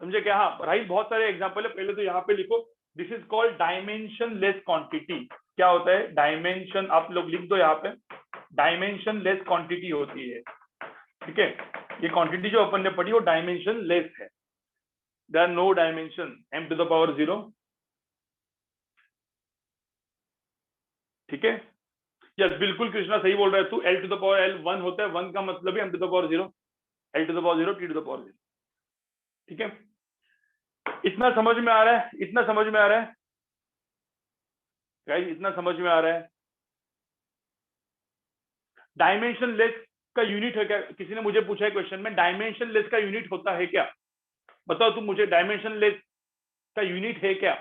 समझे क्या? हाँ राइट, बहुत सारे एग्जाम्पल है, पहले तो यहाँ पे लिखो, this is called dimension less quantity. क्या होता है डायमेंशन? आप लोग लिख दो यहाँ पे, डायमेंशन लेस क्वांटिटी होती है, ठीक है। ये क्वांटिटी जो अपन ने पढ़ी वो डायमेंशन लेस है। There are no dimension m to the power zero, ठीक है। यस बिल्कुल कृष्णा सही बोल रहा है तू, l to the power l 1 होता है, 1 का मतलब ही m to the power zero, l to the power zero, t to the power zero, ठीक है। इतना समझ में आ रहा है? इतना समझ में आ रहा है गाइस? इतना समझ में आ रहा है? डायमेंशन लेस का यूनिट है क्या? किसी ने मुझे पूछा है क्वेश्चन में, डायमेंशन लेस का यूनिट होता है क्या? बताओ तुम मुझे, डायमेंशन लेस का यूनिट है क्या?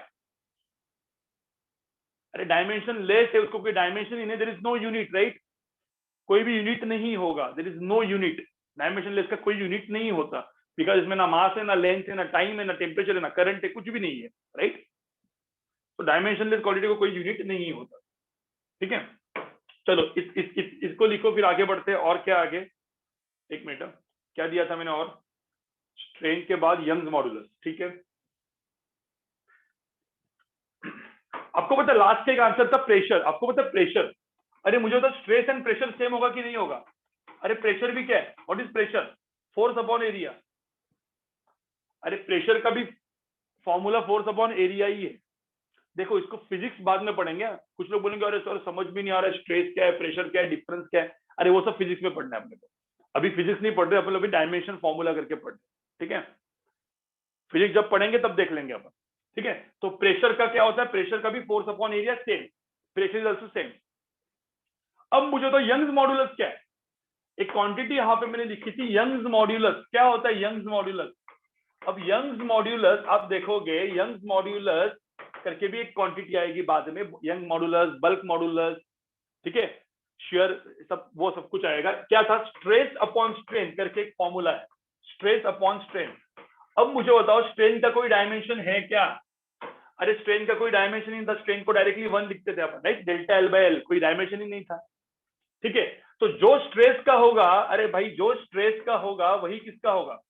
अरे डायमेंशन लेस है, उसको कोई डायमेंशन ही नहीं, there is no unit, right? कोई भी यूनिट नहीं होगा, there is no unit. Dimensionless का कोई यूनिट नहीं होता, बिकॉज इसमें ना मास है, ना लेंथ है, ना टाइम है, ना टेम्परेचर है, ना करंट है, कुछ भी नहीं है, राइट? तो डायमेंशन लेस क्वांटिटी को कोई यूनिट नहीं होता, ठीक है। चलो इसको लिखो, फिर आगे बढ़ते हैं। और क्या आगे? एक मिनट, क्या दिया था मैंने? और स्ट्रेन के बाद यंग्स मॉडुलस, ठीक है। आपको पता है लास्ट एक आंसर था प्रेशर। आपको पता है प्रेशर? अरे मुझे तो स्ट्रेस एंड प्रेशर सेम होगा कि नहीं होगा? अरे प्रेशर भी क्या है? What is pressure? Force upon area. अरे प्रेशर का भी फॉर्मूला फोर्स अपॉन एरिया ही है। देखो इसको फिजिक्स बाद में पढ़ेंगे। कुछ लोग बोलेंगे अरे सर समझ भी नहीं आ रहा है, स्ट्रेस क्या है, प्रेशर क्या है, डिफरेंस क्या है। अरे वो सब फिजिक्स में पढ़ना है अपने को, अभी फिजिक्स नहीं पढ़ रहे अपन, अभी डायमेंशन फॉर्मूला करके पढ़ रहे, ठीक है। फिजिक्स जब पढ़ेंगे तब देख लेंगे अपन, ठीक है। तो प्रेशर का क्या होता है? प्रेशर का भी force upon area same, pressure is also same. अब मुझे तो यंग्स मॉड्यूलस क्या है? एक क्वांटिटी यहाँ पे मैंने लिखी थी यंग्स मॉड्यूलस। क्या होता है यंग्स मॉड्यूलस? अब यंग्स मॉड्यूलस आप देखोगे, यंग्स मॉड्यूलस करके भी एक क्वांटिटी आएगी बाद में, यंग मॉड्यूलस, बल्क मॉड्यूलस, ठीक है, शेयर, सब वो सब कुछ आएगा। क्या था? स्ट्रेस अपॉन स्ट्रेन करके एक फॉर्मूला है, स्ट्रेस अपॉन स्ट्रेन। अब मुझे बताओ स्ट्रेन का कोई डायमेंशन है क्या? अरे स्ट्रेन का कोई डायमेंशन नहीं था, स्ट्रेन को डायरेक्टली 1 लिखते थे अपन, right? Delta L by L, कोई डायमेंशन ही नहीं था, ठीक है। तो जो स्ट्रेस का होगा, अरे भाई जो स्ट्रेस का होगा वही किसका होगा,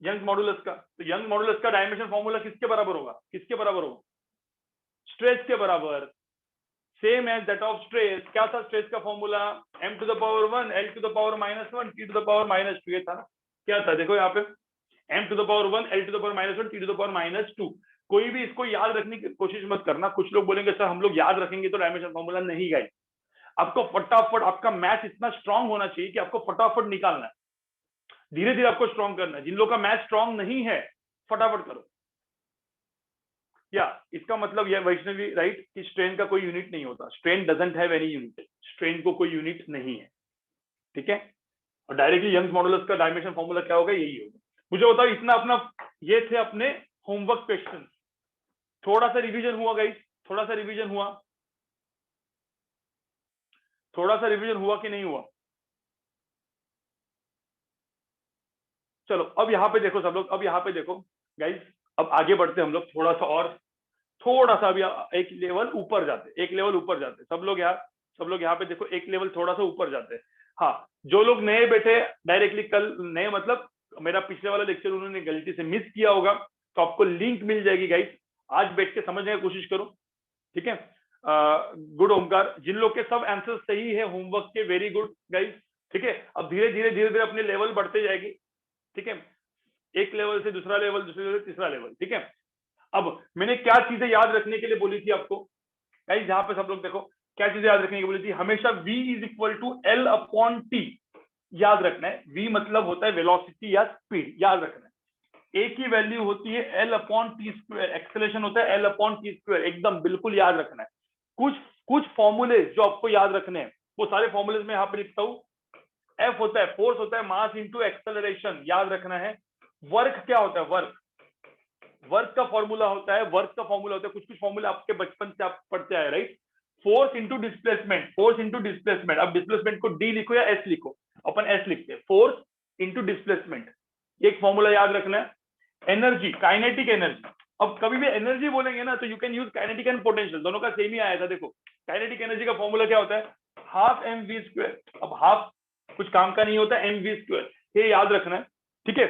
यंग मॉडुलस का। तो यंग मॉडुलस का डायमेंशन फॉर्मूला किसके बराबर होगा, किसके बराबर होगा, स्ट्रेस के बराबर। Same as that of stress, क्या था स्ट्रेस का formula, m to the power 1 l to the power -1 t to the power -2, ये था ना, क्या था देखो यहाँ पे, m to the power 1 l to the power -1 t to the power -2। कोई भी इसको याद रखने की कोशिश मत करना। कुछ लोग बोलेंगे सर हम लोग याद रखेंगे तो डायमेंशन फॉर्मूला, नहीं गाइस, आपको फटाफट, आपका मैथ इतना स्ट्रांग होना चाहिए कि आपको फटाफट निकालना है, धीरे धीरे आपको स्ट्रांग करना है। जिन लोगों का मैथ स्ट्रांग नहीं है फटाफट करो। या इसका मतलब यह वैष्णवी राइट कि स्ट्रेन का कोई यूनिट नहीं होता, strain doesn't have any unit, strain को कोई यूनिट नहीं है, ठीक है। और डायरेक्टली यंग मॉडुलस का डायमेंशन फॉर्मूला क्या होगा, यही होगा। मुझे बताओ इतना अपना, ये थे अपने होमवर्क क्वेश्चन। थोड़ा सा रिवीजन हुआ गाइस, थोड़ा सा रिवीजन हुआ, थोड़ा सा रिवीजन हुआ कि नहीं हुआ। चलो अब यहाँ पे देखो सब लोग, अब यहाँ पे देखो गाइस, अब आगे बढ़ते हम लोग थोड़ा सा और, थोड़ा सा अभी एक लेवल ऊपर जाते, एक लेवल ऊपर जाते सब लोग यहाँ, सब लोग यहाँ पे देखो एक लेवल थोड़ा सा ऊपर जाते हैं। हाँ, जो लोग नए बैठे डायरेक्टली, कल नए मतलब मेरा पिछले वाला लेक्चर उन्होंने गलती से मिस किया होगा, तो आपको लिंक मिल जाएगी गाइस, आज बैठ के समझने की कोशिश करो, ठीक है। गुड ओमकार, जिन लोग के सब आंसर सही है होमवर्क के, वेरी गुड गाइस, ठीक है। अब धीरे धीरे धीरे धीरे अपने लेवल बढ़ते जाएगी, ठीक है, एक लेवल से दूसरा लेवल, दूसरे लेवल से तीसरा लेवल, ठीक है। अब मैंने क्या चीजें याद रखने के लिए बोली थी आपको गाइस, यहाँ पे सब लोग देखो क्या चीजें याद रखने के लिए बोली थी, हमेशा v is equal to L upon T याद रखना है। v मतलब होता है वेलोसिटी या स्पीड, याद रखना है। a की वैल्यू होती है L upon T square, acceleration होता है एल अपॉन टी स्क्वायर, एकदम बिल्कुल याद रखना है। कुछ कुछ फॉर्मूले जो आपको याद रखने हैं, वो सारे फॉर्मूले में यहाँ पे लिखता हूँ। F होता है फोर्स, होता है मास इंटू एक्सेलरेशन, याद रखना है। वर्क क्या होता है, वर्क, वर्क का फॉर्मूला होता है, वर्क का फॉर्मूला होता है, कुछ कुछ फॉर्मूला आपके बचपन से आप पढ़ते आए right. Force into displacement, force into displacement, अब डिस्प्लेसमेंट को डी लिखो या एस लिखो, अपन एस लिखते हैं, फोर्स इंटू डिस्प्लेसमेंट, एक फॉर्मूला याद रखना है। एनर्जी, काइनेटिक एनर्जी, अब कभी भी एनर्जी बोलेंगे ना तो you can use kinetic and potential, दोनों का सेम ही आया था। देखो काइनेटिक एनर्जी का फॉर्मूला क्या होता है, हाफ एम वी स्क्वायर, अब हाफ कुछ काम का नहीं होता, एम वी स्क्वायर, ये याद रखना है, ठीक है।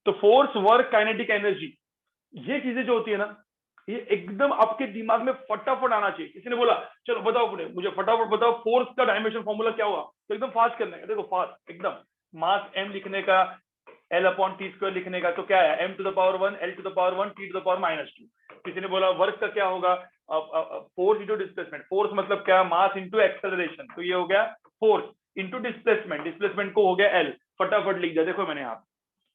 तो फोर्स, वर्क, काइनेटिक एनर्जी, ये चीजें जो होती है ना, ये एकदम आपके दिमाग में फटाफट आना चाहिए। किसी ने बोला चलो बताओ पुणे, मुझे फटाफट बताओ फोर्स का डायमेंशन फॉर्मूला क्या हुआ, तो एकदम फास्ट करने का, देखो फास्ट एकदम, मास m लिखने का, l अपॉन टी स्क्वायर लिखने का, तो क्या है m to the power 1 l to the power 1 t to the power -2। किसी ने बोला वर्क का क्या होगा, फोर्स इंटू डिस्प्लेसमेंट, फोर्स मतलब क्या, मास इंटू एक्सेलरेशन, तो ये हो गया फोर्स इंटू डिस्प्लेसमेंट, डिस्प्लेसमेंट को हो गया l, फटाफट लिख दिया, देखो मैंने यहाँ,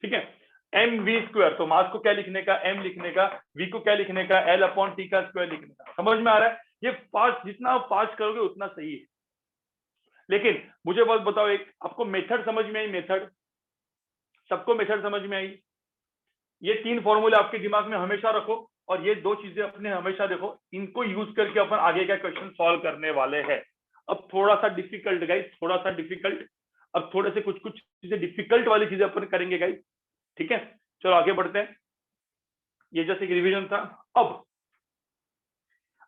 ठीक है। एम वी स्क्वायर, तो मास को क्या लिखने का, m लिखने का, v को क्या लिखने का, l अपॉन टी का स्क्वायर लिखने का, समझ में आ रहा है। ये फास्ट, जितना आप फास्ट करोगे उतना सही है। लेकिन मुझे बस बताओ, एक आपको मेथड समझ में आई, मेथड, सबको मेथड समझ में आई। ये तीन फॉर्मूले आपके दिमाग में हमेशा रखो, और ये दो चीजें अपने हमेशा देखो, इनको यूज करके अपन आगे का क्वेश्चन सॉल्व करने वाले हैं। अब थोड़ा सा डिफिकल्ट गाइस, थोड़ा सा डिफिकल्ट, अब थोड़े से कुछ कुछ चीजें डिफिकल्ट वाली चीजें अपन करेंगे गाइस, ठीक है। चलो आगे बढ़ते हैं, ये जैसे एक रिवीजन था। अब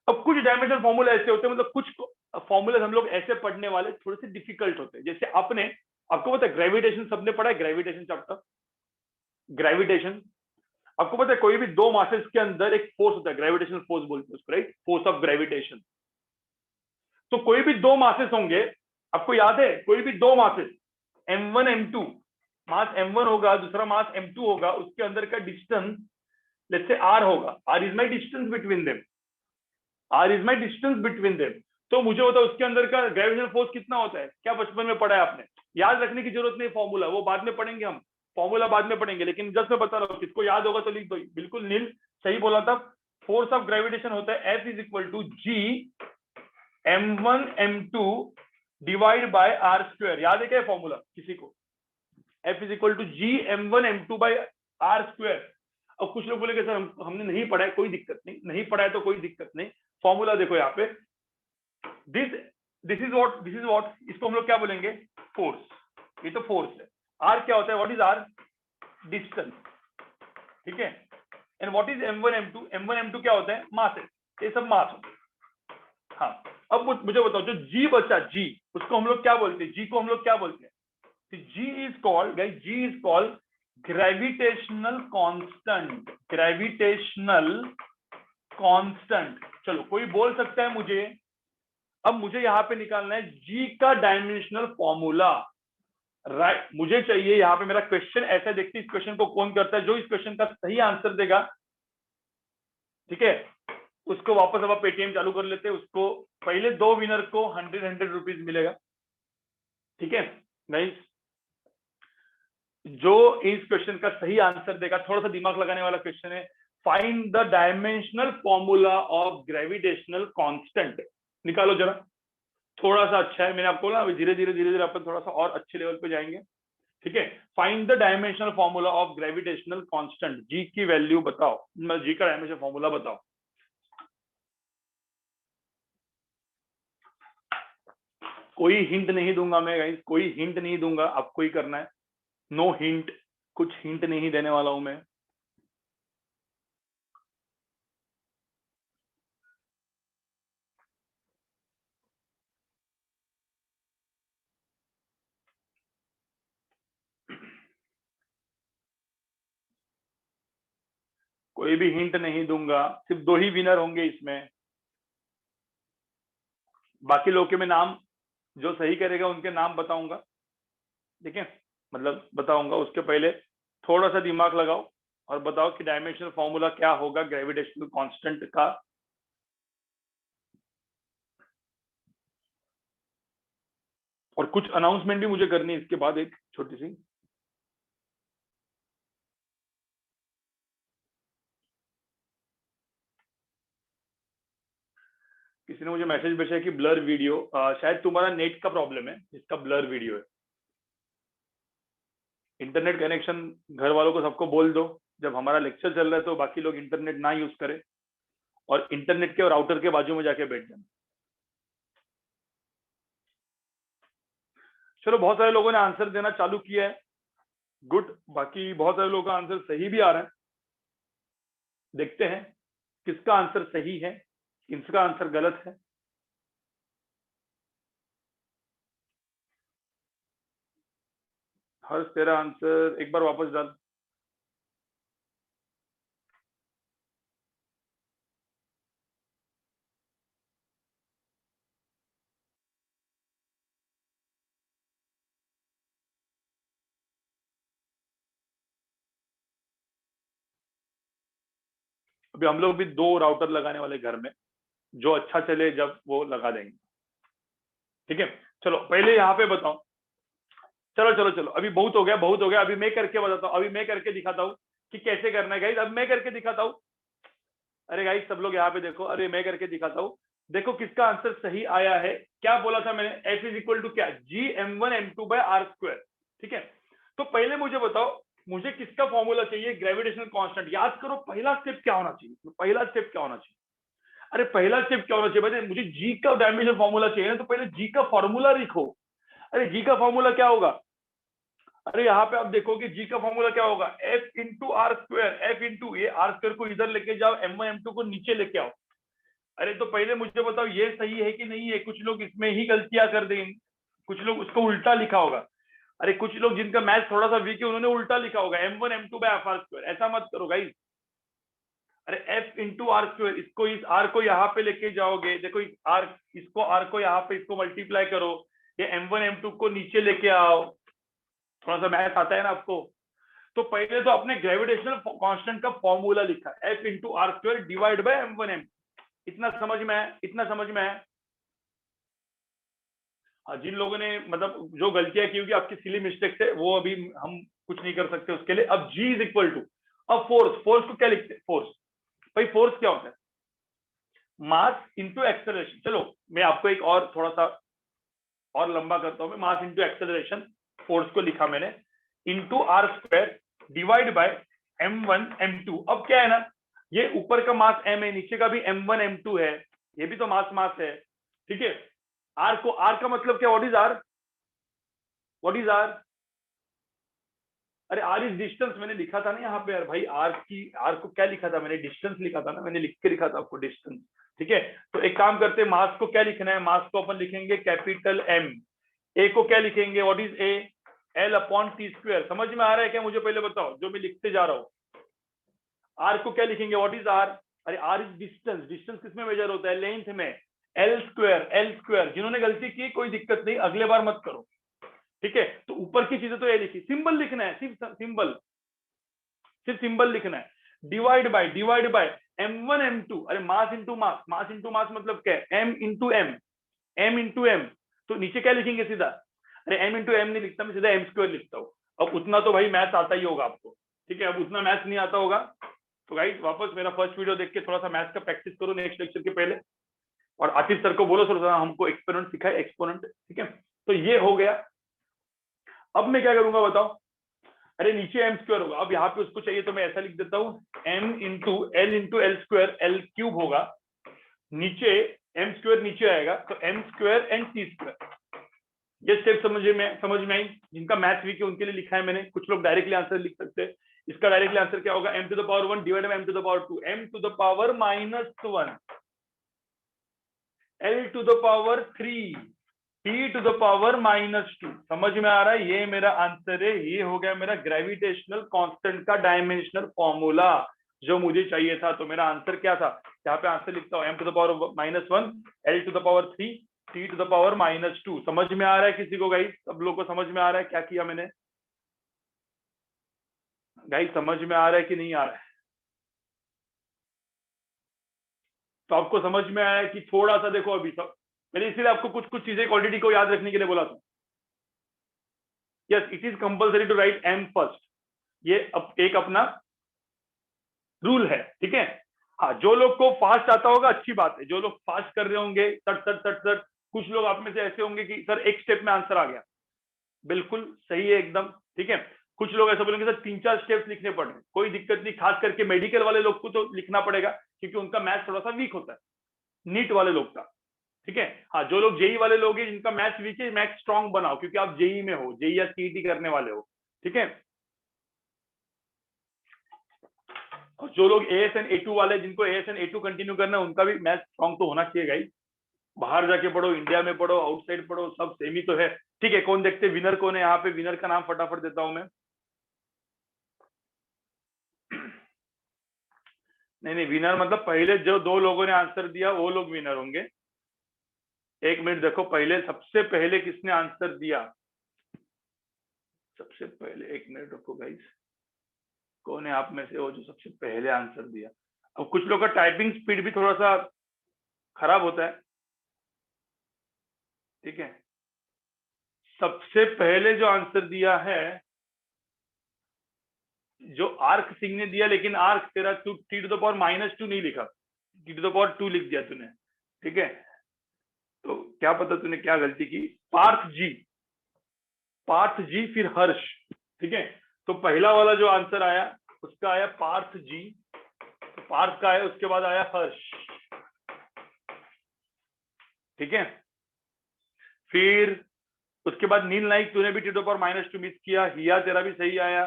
कुछ डायमेंशन फॉर्मूले ऐसे होते हैं, मतलब कुछ फॉर्मूले हम लोग ऐसे पढ़ने वाले थोड़े से डिफिकल्ट होते हैं। जैसे आपने, आपको पता है ग्रेविटेशन, सबने पढ़ा है ग्रेविटेशन चैप्टर, ग्रेविटेशन, आपको पता है कोई भी दो मासेस के अंदर एक फोर्स होता है, ग्रेविटेशनल फोर्स बोलते हैं उसको राइट, फोर्स ऑफ ग्रेविटेशन। तो कोई भी दो मासेस होंगे, आपको याद है कोई भी दो मासेस, m1 m2, मास m1 होगा, दूसरा मास m2 होगा, उसके अंदर का डिस्टेंस लेट्स से r होगा, r is my distance between them, r is my distance between them. तो मुझे बताओ उसके अंदर का ग्रेविटेशनल फोर्स कितना होता है, क्या बचपन में पढ़ा है आपने, याद रखने की जरूरत नहीं, फॉर्मूला वो बाद में पढ़ेंगे हम, फॉर्मूला बाद में पढ़ेंगे, लेकिन जस्ट मैं बता रहा हूँ, किसको याद होगा तो लिख दो, बिल्कुल नील सही बोला था। फोर्स ऑफ ग्रेविटेशन होता है F is equal to G m1 m2 divide by R square, याद है क्या फॉर्मूला किसी को, F is equal to G m1 m2 by R square. अब कुछ लोग बोलेंगे सर हमने नहीं पढ़ा है, कोई दिक्कत नहीं, नहीं पढ़ा है तो कोई दिक्कत नहीं, फॉर्मूला देखो यहाँ पे, दिस इज व्हाट, इसको हम लोग क्या बोलेंगे, फोर्स, ये तो फोर्स है। आर क्या होता है, व्हाट इज आर, डिस्टेंस, ठीक है। And what is m1 m2, m1 m2 क्या होता है, मास है, ये सब मास होता है। हाँ, अब मुझे बताओ जो g बचा, g उसको हम लोग क्या बोलते हैं, जी को हम लोग क्या बोलते हैं? G is called guys, G is called gravitational constant, gravitational constant. चलो कोई बोल सकता है मुझे, अब मुझे यहां पे निकालना है जी का डायमेंशनल फॉर्मूला, राइट? मुझे चाहिए यहां पे, मेरा क्वेश्चन ऐसा, देखते इस क्वेश्चन को कौन करता है, जो इस क्वेश्चन का सही आंसर देगा, ठीक है, उसको वापस अब पेटीएम चालू कर लेते हैं। उसको पहले 2 विनर को 100 रुपीज मिलेगा, ठीक है नाइस। जो इस क्वेश्चन का सही आंसर देगा, थोड़ा सा दिमाग लगाने वाला क्वेश्चन है, find the dimensional formula of gravitational constant. निकालो जरा, थोड़ा सा अच्छा है, मैंने आपको बोला अभी धीरे धीरे धीरे धीरे अपन थोड़ा सा और अच्छे लेवल पे जाएंगे, ठीक है। Find the dimensional formula of gravitational constant, G की वैल्यू बताओ, जी का डायमेंशनल फॉर्मूला बताओ। कोई हिंट नहीं दूंगा मैं गाइस, कोई हिंट नहीं दूंगा, आपको ही करना है, नो हिंट, कुछ हिंट नहीं देने वाला हूं मैं। कोई भी हिंट नहीं दूंगा, सिर्फ 2 ही विनर होंगे इसमें, बाकी लोग के मैं नाम, जो सही करेगा उनके नाम बताऊंगा, ठीक है, मतलब बताऊंगा। उसके पहले थोड़ा सा दिमाग लगाओ और बताओ कि डायमेंशनल फॉर्मूला क्या होगा ग्रेविटेशनल कांस्टेंट का। और कुछ अनाउंसमेंट भी मुझे करनी है इसके बाद, एक छोटी सी। किसी ने मुझे मैसेज भेजा है कि ब्लर वीडियो, शायद तुम्हारा नेट का प्रॉब्लम है जिसका ब्लर वीडियो है। इंटरनेट कनेक्शन घर वालों को सबको बोल दो, जब हमारा लेक्चर चल रहा है तो बाकी लोग इंटरनेट ना यूज करें, और इंटरनेट के और राउटर के बाजू में जाके बैठ जाना। चलो बहुत सारे लोगों ने आंसर देना चालू किया है, गुड। बाकी बहुत सारे लोगों का आंसर सही भी आ रहा है, देखते हैं किसका आंसर सही है, किसका आंसर गलत है। हर्ष तेरा आंसर एक बार वापस डाल। अभी हम लोग भी 2 राउटर लगाने वाले घर में, जो अच्छा चले जब वो लगा देंगे, ठीक है। चलो पहले यहाँ पे बताओ, चलो चलो चलो, अभी बहुत हो गया, बहुत हो गया, अभी मैं करके बताता हूँ, अभी मैं करके दिखाता हूँ कि कैसे करना है गाइस, अब मैं करके दिखाता हूँ। अरे गाइस सब लोग यहाँ पे देखो, अरे मैं करके दिखाता हूँ, देखो किसका आंसर सही आया है। क्या बोला था मैंने, एफ इज इक्वल टू क्या, जी m1 m2 by R square, ठीक है। तो पहले मुझे बताओ, मुझे किसका फॉर्मूला चाहिए, ग्रेविटेशनल कांस्टेंट। याद करो पहला स्टेप क्या होना चाहिए, पहला स्टेप क्या होना चाहिए, अरे पहला स्टेप क्या होना चाहिए भाई, मुझे जी का डायमेंशनल फॉर्मूला चाहिए ना, तो पहले जी का फॉर्मूला लिखो। अरे जी का फॉर्मूला क्या होगा, अरे यहाँ पे आप देखोगे जी का फॉर्मूला क्या होगा, F into R square, F into ये आर स्क्वायर को इधर लेके जाओ, m1 m2 को नीचे लेके आओ। अरे तो पहले मुझे बताओ ये सही है कि नहीं है, कुछ लोग इसमें ही गलतियां कर देंगे, कुछ लोग उसको उल्टा लिखा होगा। अरे कुछ लोग जिनका मैथ थोड़ा सा वीक है उन्होंने उल्टा लिखा होगा, m1 m2 bye F R square, ऐसा मत करो गाइस। अरे एफ इंटू आर स्क्वायर, इसको इस आर को यहाँ पे लेके जाओगे, देखो इस आर, इसको आर को यहाँ पे इसको मल्टीप्लाई करो, ये m1 m2 को नीचे लेके आओ। थोड़ा सा मैथ आता है ना आपको, तो पहले तो अपने ग्रेविटेशनल कांस्टेंट का फॉर्मूला लिखा, F into R square divide by m1 m। इतना समझ में है, इतना समझ में है। हाँ, जिन लोगों ने मतलब जो गलतियां की होगी, आपकी सिली मिस्टेक है, वो अभी हम कुछ नहीं कर सकते उसके लिए। अब जी इज इक्वल टू, अब फोर्स, फोर्स को क्या लिखते हैं, फोर्स, भाई फोर्स क्या होता है, मास इंटू एक्सेलरेशन। चलो मैं आपको एक और थोड़ा सा और लंबा करता हूं, मैं मास इंटू एक्सेलरेशन, फोर्स को लिखा मैंने into R square divide by m1 m2। अब क्या है ना, ये ऊपर का मास m है, नीचे का भी m1 m2 है, ये भी तो मास मास है, ठीक है। आर को, आर का मतलब क्या, what is R, what is R, अरे आर इज डिस्टेंस मैंने लिखा था ना यहाँ पे यार भाई, आर को क्या लिखा था मैंने, डिस्टेंस लिखा था ना, मैंने लिख के लिखा था आपको डिस्टेंस। ठीक है, तो एक काम करते हैं, मास को क्या लिखना है, मास को अपन लिखेंगे कैपिटल एम। ए को क्या लिखेंगे, what is a, L upon T square. समझ में आ रहा है क्या, मुझे पहले बताओ जो मैं लिखते जा रहा हूँ। आर को क्या लिखेंगे, व्हाट इज आर, अरे आर इज डिस्टेंस, डिस्टेंस किसमें मेजर होता है, लेंथ में, एल स्क्वायर, एल स्क्वायर। जिन्होंने गलती की कोई दिक्कत नहीं, अगले बार मत करो। ठीक है, तो ऊपर की चीजें तो ये लिखी, सिंबल लिखना है, सिर्फ सिंबल लिखना है। डिवाइड बाय m1 m2, अरे mass into mass, mass into mass मतलब क्या है, m इंटू m, तो नीचे क्या लिखेंगे सीधा, अरे m इंटू एम नहीं लिखता मैं, सीधा m स्क्वायर लिखता हूँ। अब उतना तो भाई मैथ्स आता ही होगा आपको। ठीक है, अब उतना मैथ्स नहीं आता होगा तो गाइस वापस मेरा फर्स्ट वीडियो देख के थोड़ा सा मैथ्स का प्रैक्टिस करो नेक्स्ट लेक्चर के पहले, और आतिफ सर को बोलो थोड़ा सा हमको एक्सपोनेंट सिखाए, एक्सपोनेंट। ठीक है, तो ये हो गया। अब मैं क्या करूंगा बताओ, अरे नीचे एम स्क्वायर होगा, अब यहाँ पे उसको चाहिए तो मैं ऐसा लिख देता हूँ, m into L square, L cube होगा, नीचे एम स्क्वायर नीचे आएगा, तो M square and T square. ये स्टेप समझ में आई, जिनका मैथ वीक है उनके लिए लिखा है मैंने। कुछ लोग डायरेक्टली आंसर लिख सकते हैं। इसका डायरेक्टली आंसर क्या होगा, m to the power 1 divide by m to the power 2, m to the power -1, l to the power 3, t to the power -2। समझ में आ रहा है, ये मेरा आंसर है। ये हो गया मेरा ग्रेविटेशनल कांस्टेंट का डायमेंशनल फॉर्मूला जो मुझे चाहिए था। तो मेरा आंसर क्या था, यहाँ पे आंसर लिखता हूँ, m to the power -1, l to the power 3, t to the power -2। समझ में आ रहा है किसी को गाइस, सब लोग को समझ में आ रहा है क्या किया मैंने गाइस, समझ में आ रहा है कि नहीं आ रहा है। तो आपको समझ में आया कि थोड़ा सा देखो, अभी सब मैंने इसीलिए आपको कुछ कुछ चीजें क्वांटिटी को याद रखने के लिए बोला था। Yes, it is compulsory to write m first, ये एक अपना रूल है। ठीक है, हाँ, जो लोग को फास्ट आता होगा अच्छी बात है, जो लोग फास्ट कर रहे होंगे सट सट सट सट, कुछ लोग आप में से ऐसे होंगे कि सर एक स्टेप में आंसर आ गया, बिल्कुल सही है एकदम। ठीक है, कुछ लोग ऐसा बोलेंगे सर 3-4 स्टेप्स लिखने पड़ रहे, कोई दिक्कत नहीं, खास करके मेडिकल वाले लोग को तो लिखना पड़ेगा क्योंकि उनका मैथ थोड़ा सा वीक होता है, नीट वाले लोग का। ठीक है, हाँ, जो लोग जेई वाले लोग हैं जिनका मैथ्स वीक है, मैथ्स स्ट्रांग बनाओ क्योंकि आप जेई में हो, जेई या सीईटी करने वाले हो। ठीक है, और जो लोग एएसएन A2 वाले, जिनको एएसएन A2 कंटिन्यू करना है, उनका भी मैथ्स स्ट्रांग तो होना चाहिए गाइस। बाहर जाके पढ़ो, इंडिया में पढ़ो, आउटसाइड पढ़ो, सब सेम ही तो है। ठीक है, कौन देखते विनर कौन है यहाँ पे, विनर का नाम फटाफट देता हूं मैं। नहीं, विनर मतलब पहले जो 2 लोगों ने आंसर दिया वो लोग विनर होंगे। एक मिनट देखो, पहले सबसे पहले किसने आंसर दिया, सबसे पहले, एक मिनट रुको गाइस, कौन है आप में से वो जो सबसे पहले आंसर दिया। अब कुछ लोग का टाइपिंग स्पीड भी थोड़ा सा खराब होता है। ठीक है, सबसे पहले जो आंसर दिया है, जो आर्क सिंह ने दिया, लेकिन आर्क तेरा टी टू द पावर -2 नहीं लिखा, टी टू द पावर 2 लिख दिया तूने। ठीक है, तो क्या पता तूने क्या गलती की। पार्थ जी फिर हर्ष। ठीक है, तो पहला वाला जो आंसर आया उसका आया पार्थ जी, तो पार्थ का आया, उसके बाद आया हर्ष। ठीक है, फिर उसके बाद नील नाइक, तूने भी T to the power -2 miss किया। हिया तेरा भी सही आया,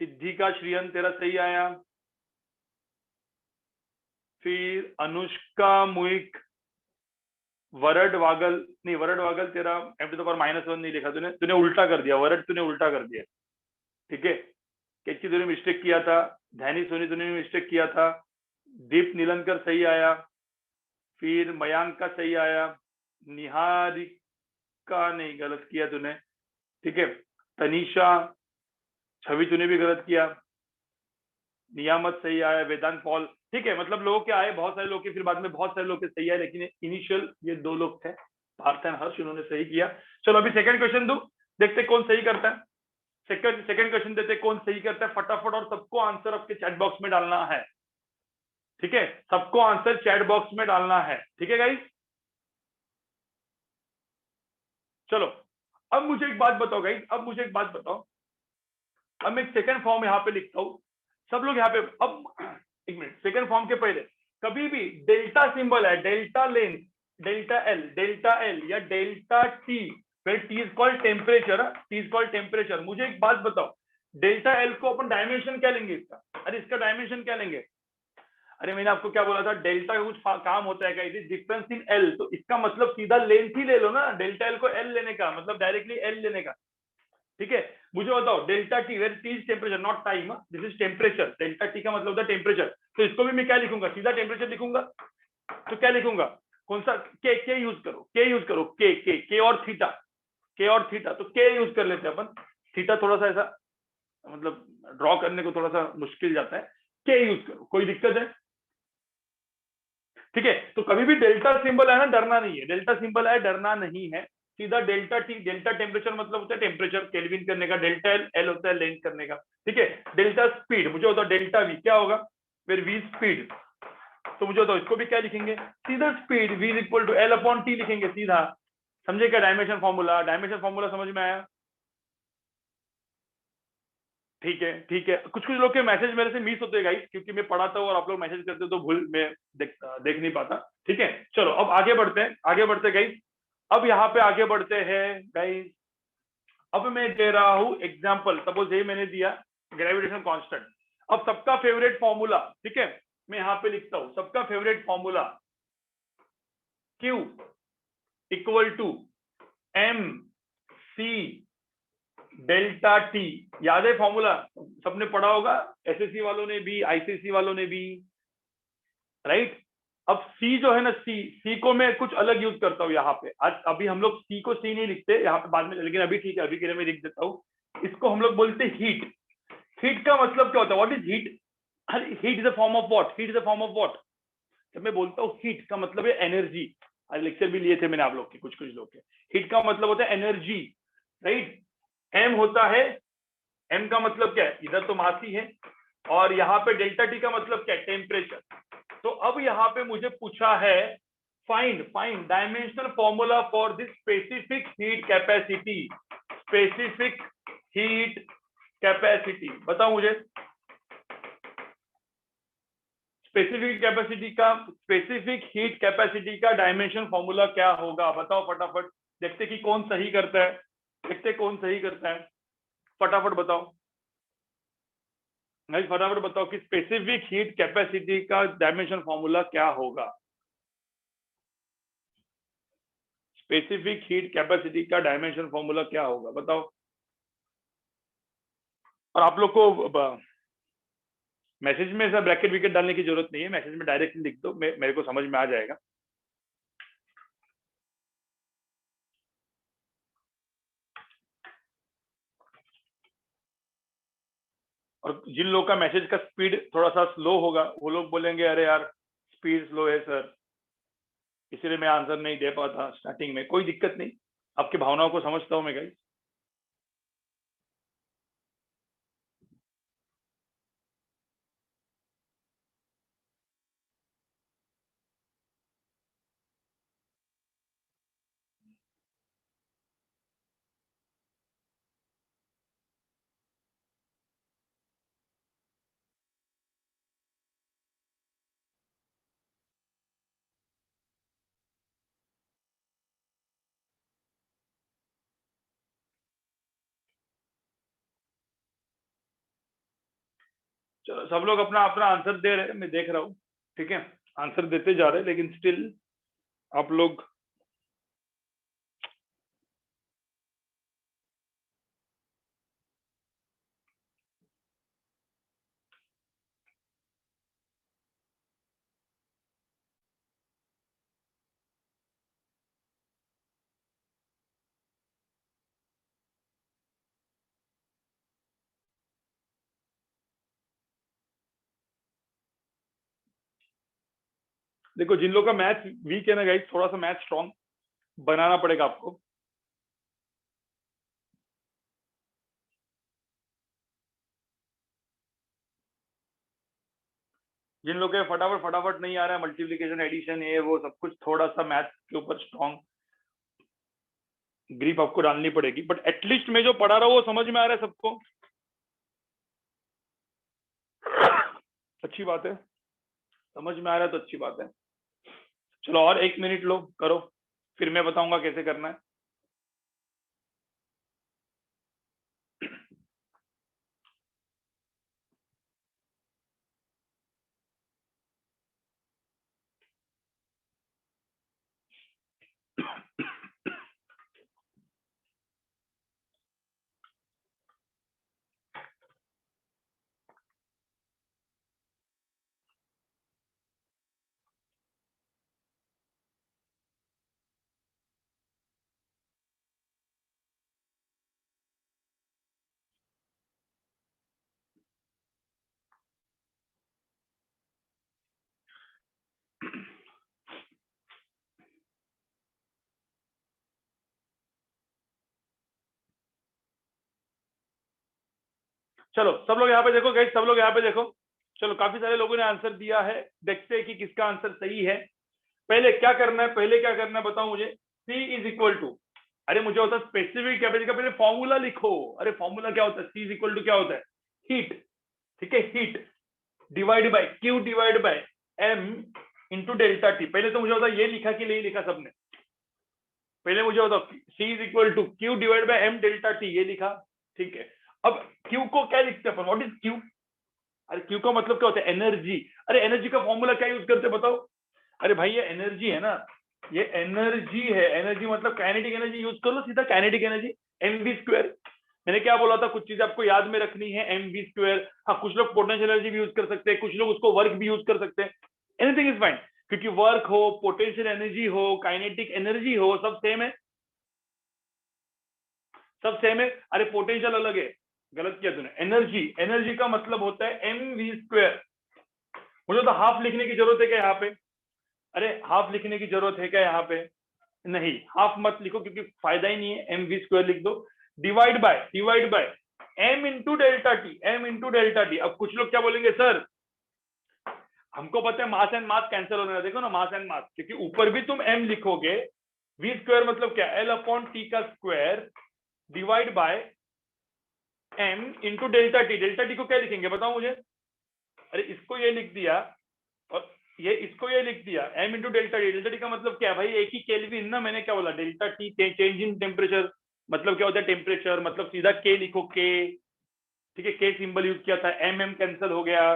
सिद्धिका श्रीयन तेरा सही आया, फिर अनुष्का मुइक, वरड वागल तेरा m टू द पावर -1 नहीं लिखा तूने उल्टा कर दिया, वरड तूने उल्टा कर दिया। ठीक है, केची तूने मिस्टेक किया था, धैनी सोनी तूने मिस्टेक किया था, दीप नीलंकर सही आया, फिर मयांक का सही आया, निहारिका नहीं, गलत किया तूने। ठीक है, तनीषा, छवि तूने भी गलत किया, नियामत सही आया, वेदांत पॉल। ठीक है, मतलब लोगों के आए बहुत सारे लोग के, फिर बाद में बहुत सारे लोग के सही आए, लेकिन इनिशियल ये 2 लोग थे, पार्थ एंड हर्ष, उन्होंने सही किया। चलो अभी सेकंड क्वेश्चन दो, देखते कौन सही करता है। सेकंड क्वेश्चन देते कौन सही करता है फटाफट, और सबको आंसर आपके चैट बॉक्स में डालना है। ठीक है, सबको आंसर चैट बॉक्स में डालना है। ठीक है गाइस, चलो अब मुझे एक बात बताओ गाइस, अब मैं एक सेकंड फॉर्म यहाँ पे लिखता हूँ, सब लोग यहाँ पे। अब एक मिनट, सेकंड फॉर्म के पहले कभी भी डेल्टा सिंबल है, डेल्टा लेंथ, डेल्टा एल या डेल्टा टी, फिर टी इज कॉल्ड टेम्परेचर, मुझे एक बात बताओ, डेल्टा एल को अपन डायमेंशन क्या लेंगे इसका? अरे इसका डायमेंशन क्या लेंगे? अरे मैंने आपको क्या बोला था, डेल्टा का कुछ काम होता है क्या? It is difference in L, तो इसका मतलब सीधा लेंथ ही ले लो ना, डेल्टा एल को एल लेने का मतलब डायरेक्टली एल लेने का। ठीक है, मुझे बताओ delta T, where T is temperature not time, this is temperature, delta T का मतलब होता है टेम्परेचर, तो इसको भी मैं क्या लिखूंगा? सीधा टेम्परेचर लिखूंगा। तो क्या लिखूंगा? कौन सा? के यूज करो, के यूज करो, के और थीटा, के और थीटा, तो के यूज कर लेते हैं अपन। थीटा थोड़ा सा ऐसा मतलब ड्रॉ करने को थोड़ा सा मुश्किल जाता है, के यूज करो, कोई दिक्कत है? ठीक है, तो कभी भी डेल्टा सिंबल है ना, डरना नहीं है, डेल्टा सिंबल है डरना नहीं है, सीधा डेल्टा टी, डेल्टा टेम्परेचर मतलब होता है टेम्परेचर केल्विन करने का, डेल्टा एल, एल होता है लेंथ करने का। ठीक है, डेल्टा स्पीड मुझे होता है डेल्टा वी, क्या होगा फिर? वी स्पीड, तो मुझे बताओ इसको भी क्या लिखेंगे? सीधा speed V is equal to L upon T लिखेंगे सीधा। समझे क्या डायमेंशन फॉर्मूला? डायमेंशन फॉर्मूला समझ में आया? ठीक है, ठीक है। कुछ कुछ लोग के मैसेज मेरे से मिस होते हैं गाइस, क्योंकि मैं पढ़ाता हूँ और आप लोग मैसेज करते हो तो भूल मैं देख नहीं पाता। ठीक है, चलो अब आगे बढ़ते हैं, आगे बढ़ते हैं गाइस। अब यहाँ पे आगे बढ़ते हैं गाइस। अब मैं दे रहा हूँ एग्जाम्पल, सपोज ये मैंने दिया ग्रेविटेशन कांस्टेंट। अब सबका फेवरेट फॉर्मूला, ठीक है, मैं यहाँ पे लिखता हूँ सबका favourite formula, Q equal to M C delta T. याद है फॉर्मूला? सबने पढ़ा होगा, एसएससी वालों ने भी, आईसीएससी वालों ने भी, राइट। अब सी जो है ना, सी को मैं कुछ अलग यूज करता हूँ यहाँ पे। आज अभी हम लोग सी को सी नहीं लिखते यहाँ पे, बाद में, लेकिन अभी ठीक है, अभी के लिए मैं लिख देता हूँ। इसको हम लोग बोलते हैं हीट। हीट का मतलब क्या होता है? What is heat? अरे heat is a form of what? Heat is a form of what? जब मैं बोलता हूँ हीट का मतलब है एनर्जी, आज लेक्चर भी लिए थे मैंने आप लोग के, कुछ कुछ लोग के। हीट का मतलब होता है एनर्जी, राइट। एम होता है, एम का मतलब क्या है? इधर तो मास ही है, और यहाँ पे डेल्टा टी का मतलब क्या है? टेम्परेचर। तो अब यहाँ पे मुझे पूछा है find dimensional formula for this specific heat capacity, specific heat capacity. बताओ मुझे, स्पेसिफिक हीट कैपेसिटी का डायमेंशन फॉर्मूला क्या होगा? बताओ फटाफट, देखते कि कौन सही करता है, देखते कौन सही करता है, फटाफट बताओ नहीं, फटाफट बताओ कि स्पेसिफिक हीट कैपेसिटी का डायमेंशन फॉर्मूला क्या होगा? स्पेसिफिक हीट कैपेसिटी का डायमेंशन फॉर्मूला क्या होगा, बताओ। और आप लोग को मैसेज में ऐसा ब्रैकेट विकेट डालने की जरूरत नहीं है, मैसेज में डायरेक्ट लिख दो, मेरे को समझ में आ जाएगा। और जिन लोगों का मैसेज का स्पीड थोड़ा सा स्लो होगा, वो लोग बोलेंगे अरे यार स्पीड स्लो है सर, इसलिए मैं आंसर नहीं दे पाता स्टार्टिंग में। कोई दिक्कत नहीं, आपकी भावनाओं को समझता हूं मैं गाइस। चलो सब लोग अपना अपना आंसर दे रहे हैं, मैं देख रहा हूँ। ठीक है, आंसर देते जा रहे हैं, लेकिन स्टिल आप लोग देखो, जिन लोगों का मैथ वीक है ना गाइस, थोड़ा सा मैथ स्ट्रॉन्ग बनाना पड़ेगा आपको। जिन लोगों के फटाफट फटाफट नहीं आ रहा है, मल्टीप्लिकेशन एडिशन ये वो सब कुछ, थोड़ा सा मैथ के ऊपर स्ट्रॉन्ग ग्रिप आपको डालनी पड़ेगी, बट एटलीस्ट मैं जो पढ़ा रहा हूँ वो समझ में आ रहा है सबको। अच्छी बात है, समझ में आ रहा है तो अच्छी बात है। चलो और 1 मिनट लो, करो, फिर मैं बताऊंगा कैसे करना है। चलो सब लोग यहाँ पे देखो गाइस, सब लोग यहाँ पे देखो। चलो काफी सारे लोगों ने आंसर दिया है, देखते हैं कि किसका आंसर सही है। पहले क्या करना है, पहले क्या करना है बताओ मुझे। C इज इक्वल टू, अरे मुझे होता है स्पेसिफिक कैपेसिटी का पहले फॉर्मूला लिखो। अरे फॉर्मूला क्या होता है, C इज इक्वल टू क्या होता है, हीट। ठीक है, heat divide by Q divide by M into delta T. पहले तो मुझे होता ये लिखा कि नहीं लिखा सबने, पहले मुझे होता C is equal to Q divide by M delta T, ये लिखा। ठीक है, अब Q को क्या लिखते हैं अपन, व्हाट इज Q। अरे Q का मतलब क्या होता है, एनर्जी। अरे एनर्जी का फॉर्मूला क्या यूज करते बताओ। अरे भाई ये एनर्जी है ना, ये एनर्जी है। एनर्जी मतलब काइनेटिक एनर्जी, यूज कर लो सीधा काइनेटिक एनर्जी, mv²। मैंने क्या बोला था, कुछ चीजें आपको याद में रखनी है, mv²। हाँ, कुछ लोग पोटेंशियल एनर्जी भी यूज कर सकते हैं, कुछ लोग उसको वर्क भी यूज कर सकते हैं, एनीथिंग इज फाइन। क्योंकि वर्क हो, पोटेंशियल एनर्जी हो, काइनेटिक एनर्जी हो, सब सेम है, सब सेम है। अरे पोटेंशियल अलग है, गलत किया तूने। एनर्जी, एनर्जी का मतलब होता है mv²। मुझे तो हाफ लिखने की जरूरत है क्या यहाँ पे, अरे हाफ लिखने की जरूरत है क्या यहाँ पे, नहीं हाफ मत लिखो क्योंकि फायदा ही नहीं है, mv² लिख दो। Divide by m into delta T, m into delta T. अब कुछ लोग क्या बोलेंगे, सर हमको पता है मास एंड मास कैंसिल होने लगा, देखो ना मास एंड मास, क्योंकि ऊपर भी तुम m लिखोगे। v² मतलब क्या, l अपॉन टी का square divide by m into delta T. Delta T को क्या लिखेंगे बताओ मुझे। अरे इसको ये लिख दिया और ये इसको ये लिख दिया, m into delta T. Delta T का मतलब क्या है भाई, एक ही केल्विन ना, मैंने क्या बोला, delta T change in temperature, मतलब क्या होता है टेम्परेचर, मतलब सीधा k लिखो k। ठीक है, k सिंबल यूज किया था, m कैंसिल हो गया।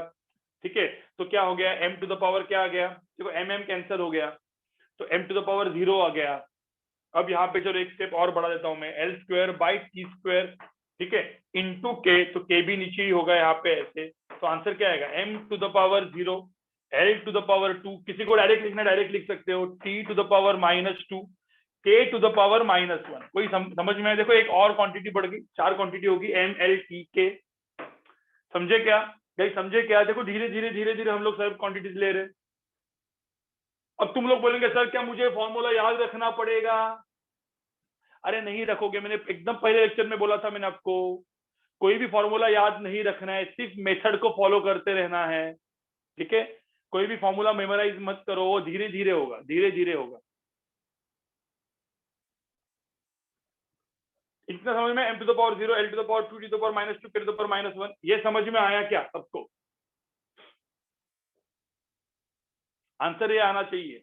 ठीक है, तो क्या हो गया, m टू द पावर क्या आ गया, देखो m कैंसिल हो गया, तो m टू द पावर 0 आ गया। अब यहाँ पे चलो एक स्टेप और बढ़ा देता हूं मैं, l² बाई t²। ठीक है, इंटू k, तो k भी नीचे ही होगा यहाँ पे ऐसे, तो आंसर क्या आएगा, m to the power 0, l to the power 2, किसी को डायरेक्ट लिखना डायरेक्ट लिख सकते हो, t to the power -2, k to the power -1। कोई समझ में आया, देखो एक और क्वांटिटी बढ़ गई, 4 क्वांटिटी होगी, m l t k। समझे क्या भाई, समझे क्या, देखो धीरे धीरे हम लोग सब क्वांटिटीज ले रहे हैं। अब तुम लोग बोलेंगे सर क्या मुझे फॉर्मूला याद रखना पड़ेगा। अरे नहीं रखोगे, मैंने एकदम पहले लेक्चर में बोला था मैंने आपको, कोई भी फॉर्मूला याद नहीं रखना है, सिर्फ मेथड को फॉलो करते रहना है। ठीक है, कोई भी फॉर्मूला मेमोराइज मत करो, वो धीरे धीरे होगा, धीरे धीरे होगा। इतना समझ में, m to the power 0, l to the power 2, t to the power -2, k to the power -1, ये समझ में आया क्या सबको, आंसर ये आना चाहिए।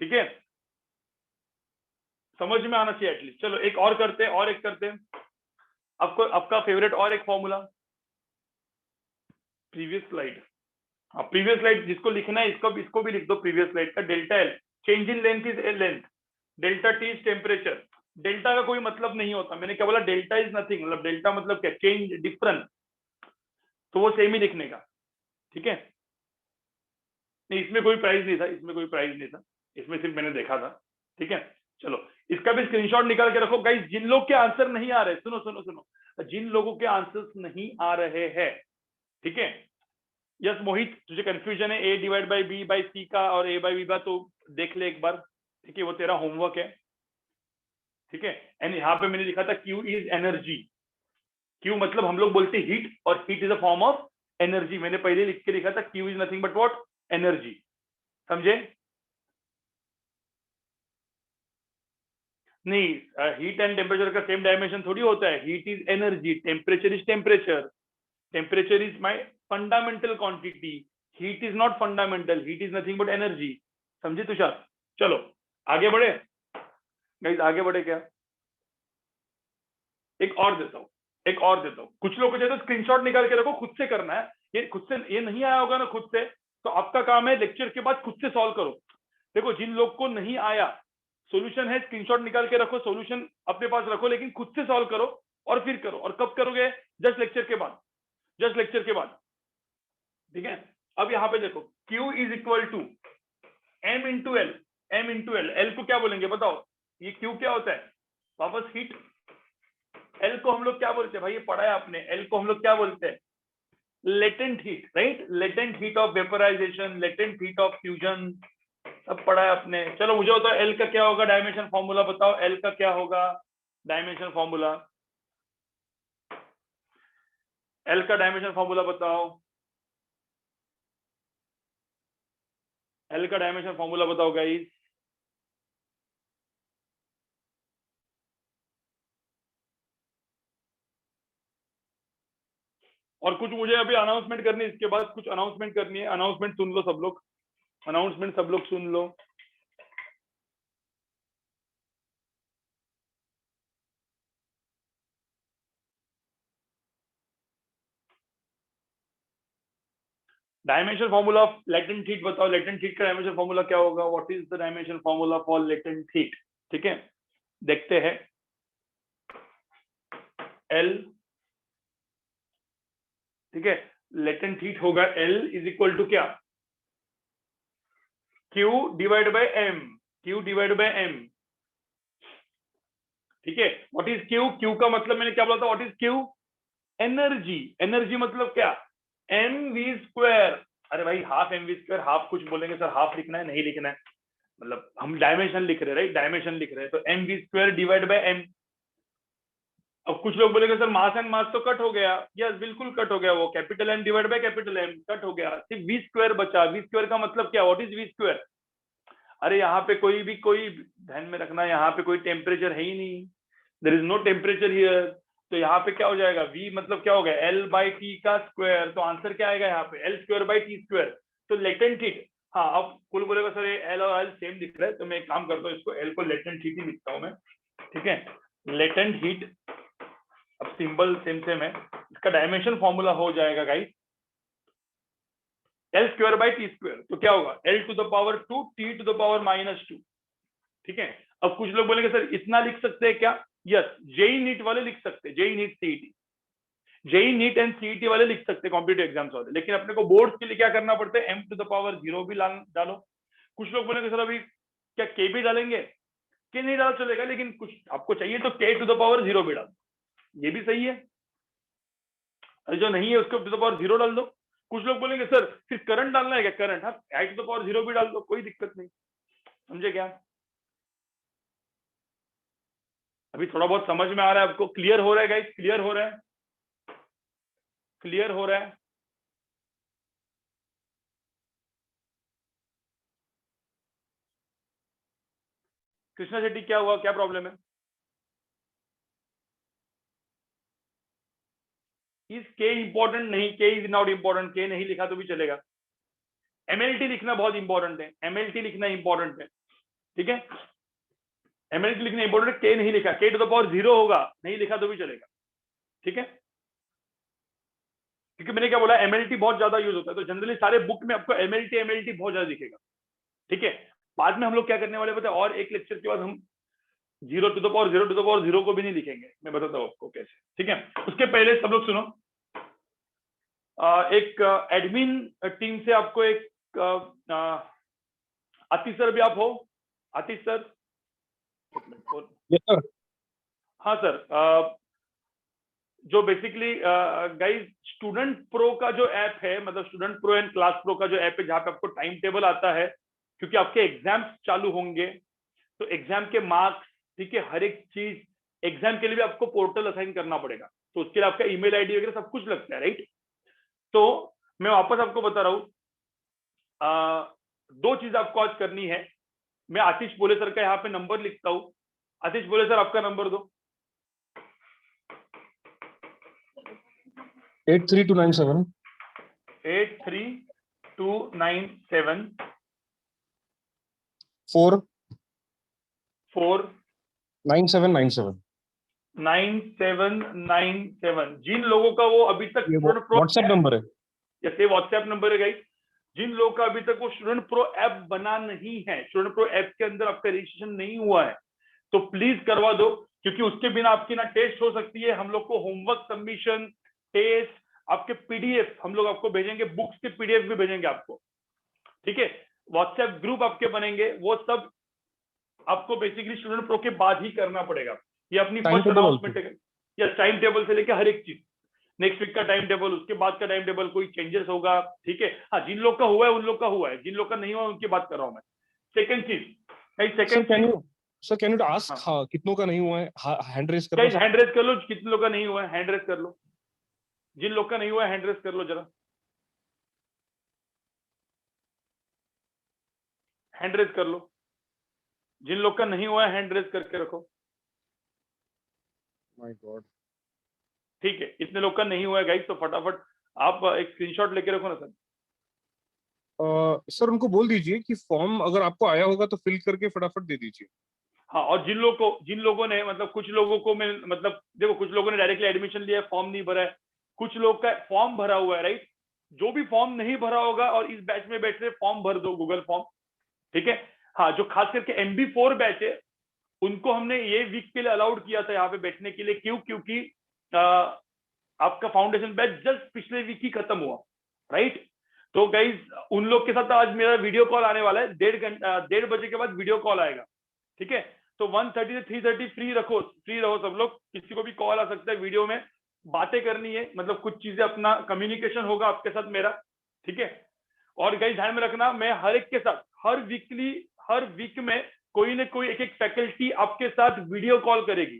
ठीक है, समझ में आना चाहिए एटलीस्ट। चलो एक और करते हैं, और एक करते हैं, आपको आपका फेवरेट और एक फॉर्मूला, प्रीवियस स्लाइड। हाँ प्रीवियस स्लाइड जिसको लिखना है, इसको भी लिख दो, प्रीवियस स्लाइड का delta L, change in length is length, delta T is temperature. Delta का कोई मतलब नहीं होता, मैंने क्या बोला, डेल्टा इज नथिंग, मतलब डेल्टा मतलब क्या, चेंज, डिफरेंस, तो वो सेम ही लिखने का। ठीक है, नहीं इसमें कोई प्राइस नहीं था, इसमें कोई प्राइस नहीं था, इसमें सिर्फ मैंने देखा था। ठीक है, चलो इसका भी स्क्रीनशॉट निकाल के रखो गाइस। जिन लोग के आंसर नहीं आ रहे, सुनो सुनो सुनो, जिन लोगों के आंसर्स नहीं आ रहे हैं, ठीक है, यस मोहित तुझे कंफ्यूजन है a divide by b by c का और a बाई b का, तो देख ले एक बार। ठीक है, वो तेरा होमवर्क है। ठीक है, एंड यहाँ पे मैंने लिखा था q इज एनर्जी। q मतलब हम लोग बोलते हीट, और heat is a form of energy. मैंने पहले लिख के लिखा था q is nothing but what, energy. समझे, नहीं हीट एंड टेम्परेचर का सेम डायमेंशन थोड़ी होता है, heat is energy, temperature is temperature, temperature is my fundamental quantity, heat is not fundamental, heat is nothing but energy. समझे तुषार, चलो आगे बढ़े गाइस, आगे बढ़े क्या, एक और देता हूँ, एक और देता हूँ। कुछ लोग को चाहिए तो स्क्रीनशॉट निकाल के रखो, खुद से करना है, ये खुद से, ये नहीं आया होगा ना खुद से, तो आपका काम है लेक्चर के बाद खुद से सॉल्व करो। देखो जिन लोग को नहीं आया, सॉल्यूशन है, स्क्रीनशॉट निकाल के रखो, सॉल्यूशन अपने पास रखो, लेकिन खुद से सॉल्व करो और फिर करो। और कब करोगे, जस्ट लेक्चर के बाद, जस्ट लेक्चर के बाद। ठीक है, अब यहाँ पे देखो Q is equal to m into L, m into L, L को क्या बोलेंगे बताओ, ये Q क्या होता है, वापस हीट। एल को हम लोग क्या बोलते हैं भाई, ये पढ़ा है आपने, एल को हम लोग क्या बोलते हैं, latent heat, right, latent heat of vaporisation, latent heat of fusion, सब पढ़ा है आपने। चलो मुझे बताओ एल का क्या होगा, डायमेंशन फॉर्मूला बताओ, एल का क्या होगा, डायमेंशन फॉर्मूला, एल का डायमेंशन फॉर्मूला बताओ, एल का डायमेंशन फॉर्मूला बताओ गाइस। और कुछ मुझे अभी अनाउंसमेंट करनी है, इसके बाद कुछ अनाउंसमेंट करनी है। अनाउंसमेंट सुन लो सब लोग, अनाउंसमेंट सब लोग सुन लो। Dimension formula of latent heat बताओ, लेटेंट हीट का डायमेंशन फॉर्मूला क्या होगा? What is the dimension formula for latent heat? ठीक है, देखते हैं। एल, ठीक है, लेटेंट हीट होगा एल इज इक्वल टू क्या? Q divide by M, Q divide by M. ठीक है, व्हाट इज क्यू? क्यू का मतलब मैंने क्या बोला था? What is Q? Energy. Energy मतलब क्या? M V square. अरे भाई half M V square, half कुछ बोलेंगे सर, हाफ लिखना है? नहीं लिखना है, मतलब हम डायमेंशन लिख रहे हैं, राइट? डायमेंशन लिख रहे हैं, तो M V square divide by M. अब कुछ लोग बोलेंगे सर मास एंड मास तो कट हो गया। यस, बिल्कुल कट हो गया, वो capital M divide by capital M cut हो गया, सिर्फ वी स्क्वायर बचा। वी स्क्वायर का मतलब क्या? What is V square? अरे यहाँ पे कोई ध्यान में रखना, यहाँ पे कोई टेम्परेचर है ही नहीं, there is no temperature here. तो यहाँ पे क्या हो जाएगा? v मतलब क्या हो गया? एल बाई टी का स्क्वायर। तो आंसर क्या आएगा यहाँ पे? L square by T square. तो लेटेंट हीट, हाँ अब कुल बोलेगा सर ये एल और एल सेम दिख रहा है, तो मैं एक काम करता हूँ, इसको एल को लेटेंट हीट ही लिखता हूँ मैं। ठीक है, लेटेंट हीट, अब सिंबल सेम सेम है, इसका डायमेंशन फॉर्मूला हो जाएगा guys L square by T square. तो क्या होगा? L to the power 2 T to the power -2। ठीक है, अब कुछ लोग बोलेंगे सर इतना लिख सकते हैं क्या? यस, जेई नीट वाले लिख सकते हैं, JEE NEET CET, JEE NEET and CET वाले लिख सकते हैं, कॉम्पिटिटिव एग्जाम्स वाले। लेकिन अपने को बोर्ड के लिए क्या करना पड़ता है? एम टू द पावर 0 भी डालो। कुछ लोग बोलेंगे सर अभी क्या के भी डालेंगे? के नहीं डाल चलेगा, लेकिन कुछ आपको चाहिए तो के टू द पावर 0 भी डाल, ये भी सही है। अरे जो नहीं है उसको टू द पावर 0 डाल दो। कुछ लोग बोलेंगे सर सिर्फ करंट डालना है क्या? करंट, हाँ, आई टू द पावर 0 भी डाल दो, कोई दिक्कत नहीं। समझे क्या? अभी थोड़ा बहुत समझ में आ रहा है आपको? क्लियर हो रहा है गाइस? क्लियर हो रहा है? क्लियर हो रहा है? कृष्णा शेट्टी क्या हुआ, क्या प्रॉब्लम है? इज के इंपॉर्टेंट? नहीं, के इज नॉट इंपॉर्टेंट, के नहीं लिखा तो भी चलेगा। एमएलटी लिखना बहुत इंपॉर्टेंट है, एमएलटी लिखना इंपॉर्टेंट है। ठीक है, एमएलटी लिखना इंपॉर्टेंट है, के नहीं लिखा, के टू द पावर 0 होगा, नहीं लिखा तो भी चलेगा। ठीक है, क्योंकि मैंने क्या बोला, एमएलटी बहुत ज्यादा यूज होता है, तो जनरली सारे बुक में आपको एमएलटी एमएलटी बहुत ज्यादा दिखेगा। ठीक है, बाद में हम लोग क्या करने वाले पता है? और एक लेक्चर के बाद हम 0 to the power 0 to the power 0 को भी नहीं लिखेंगे, मैं बताता हूँ आपको कैसे। ठीक है, उसके पहले सब लोग सुनो, एक एडमिन टीम से आपको एक आतिश सर भी आप हो? आतिश सर? Yes sir. हाँ सर, जो बेसिकली गाइस स्टूडेंट प्रो का जो ऐप है, मतलब student pro and class pro का जो ऐप है, जहाँ पे आपको टाइम टेबल आता है, क्योंकि आपके एग्जाम्स चालू होंगे, तो एग्जाम के मार्क्स, ठीक है, हर एक चीज एग्जाम के लिए भी आपको पोर्टल असाइन करना पड़ेगा, तो उसके लिए आपका ईमेल आईडी वगैरह सब कुछ लगता है, राइट? तो मैं वापस आपको बता रहा हूँ, दो चीज आपको आज करनी है। मैं आतिश बोले सर का यहाँ पे नंबर लिखता हूँ। आतिश बोले सर आपका नंबर दो। 83297 83297 4 4 9797। 9797। जिन लोगों का वो अभी तक ये स्टूडेंट प्रो व्हाट्सएप नंबर है। जैसे व्हाट्सएप नंबर है गाइस, जिन लोगों का अभी तक वो स्टूडेंट प्रो ऐप बना नहीं है, स्टूडेंट प्रो ऐप के अंदर आपका रजिस्ट्रेशन नहीं हुआ है, तो प्लीज करवा दो, क्योंकि उसके बिना आपकी ना टेस्ट हो सकती है। हम लोग को होमवर्क सबमिशन, टेस्ट, आपके पीडीएफ हम लोग आपको भेजेंगे, बुक्स के पीडीएफ भी भेजेंगे आपको। ठीक है, व्हाट्सएप ग्रुप आपके बनेंगे, वो सब आपको बेसिकली स्टूडेंट प्रो के बाद ही करना पड़ेगा। ये अपनी फर्स्ट अनाउंसमेंट है, या टाइम टेबल से लेकर हर एक चीज, नेक्स्ट वीक का टाइम टेबल, उसके बाद का टाइम टेबल, कोई चेंजेस होगा। ठीक है, हाँ, जिन लोग का हुआ है उन लोग का हुआ है, जिन लोग का नहीं हुआ उनकी बात कर रहा हूं मैं। सेकंड चीज, sir can you sir can you ask हाँ कितनों का नहीं हुआ है, हैंड रेज कर गाइस लो। हैंड रेस कर लो, कितने लोग का नहीं हुआ है हैंड रेस कर लो, जिन लोग का नहीं हुआ है हैंड रेस कर लो जरा, हैंड रेस कर लो, जिन लोग का नहीं हुआ है हैंड रेस करके रखो। My God. ठीक है, इतने लोग का नहीं हुआ है गाइस, तो फटाफट आप एक स्क्रीनशॉट लेके रखो ना सर। सर उनको बोल दीजिए कि फॉर्म अगर आपको आया होगा तो फिल करके फटाफट दे दीजिए। हाँ, और जिन लोगों ने मतलब कुछ लोगों को मैं मतलब देखो, कुछ लोगों ने डायरेक्टली एडमिशन लिया है, फॉर्म नहीं भरा है, कुछ लोग का फॉर्म भरा हुआ है, राइट। जो भी फॉर्म नहीं भरा होगा और इस बैच में बैठ रहे, फॉर्म भर दो गूगल फॉर्म, ठीक है। हाँ, जो खास करके MB4 बैच है उनको हमने ये वीक के लिए अलाउड किया था यहाँ पे बैठने के लिए, क्यों? क्योंकि आपका फाउंडेशन बैच जस्ट पिछले वीक ही खत्म हुआ, राइट। तो गाइज उन लोग के साथ आज मेरा वीडियो कॉल आने वाला है, 1:30 बजे के बाद वीडियो कॉल आएगा, ठीक है। तो 1:30 से 3:30 फ्री रहो सब लोग, किसी को भी कॉल आ सकता है, वीडियो में बातें करनी है, मतलब कुछ चीजें अपना कम्युनिकेशन होगा आपके साथ मेरा, ठीक है। और गाइस ध्यान में रखना, मैं हर एक के साथ हर वीक में कोई ना कोई एक फैकल्टी आपके साथ वीडियो कॉल करेगी,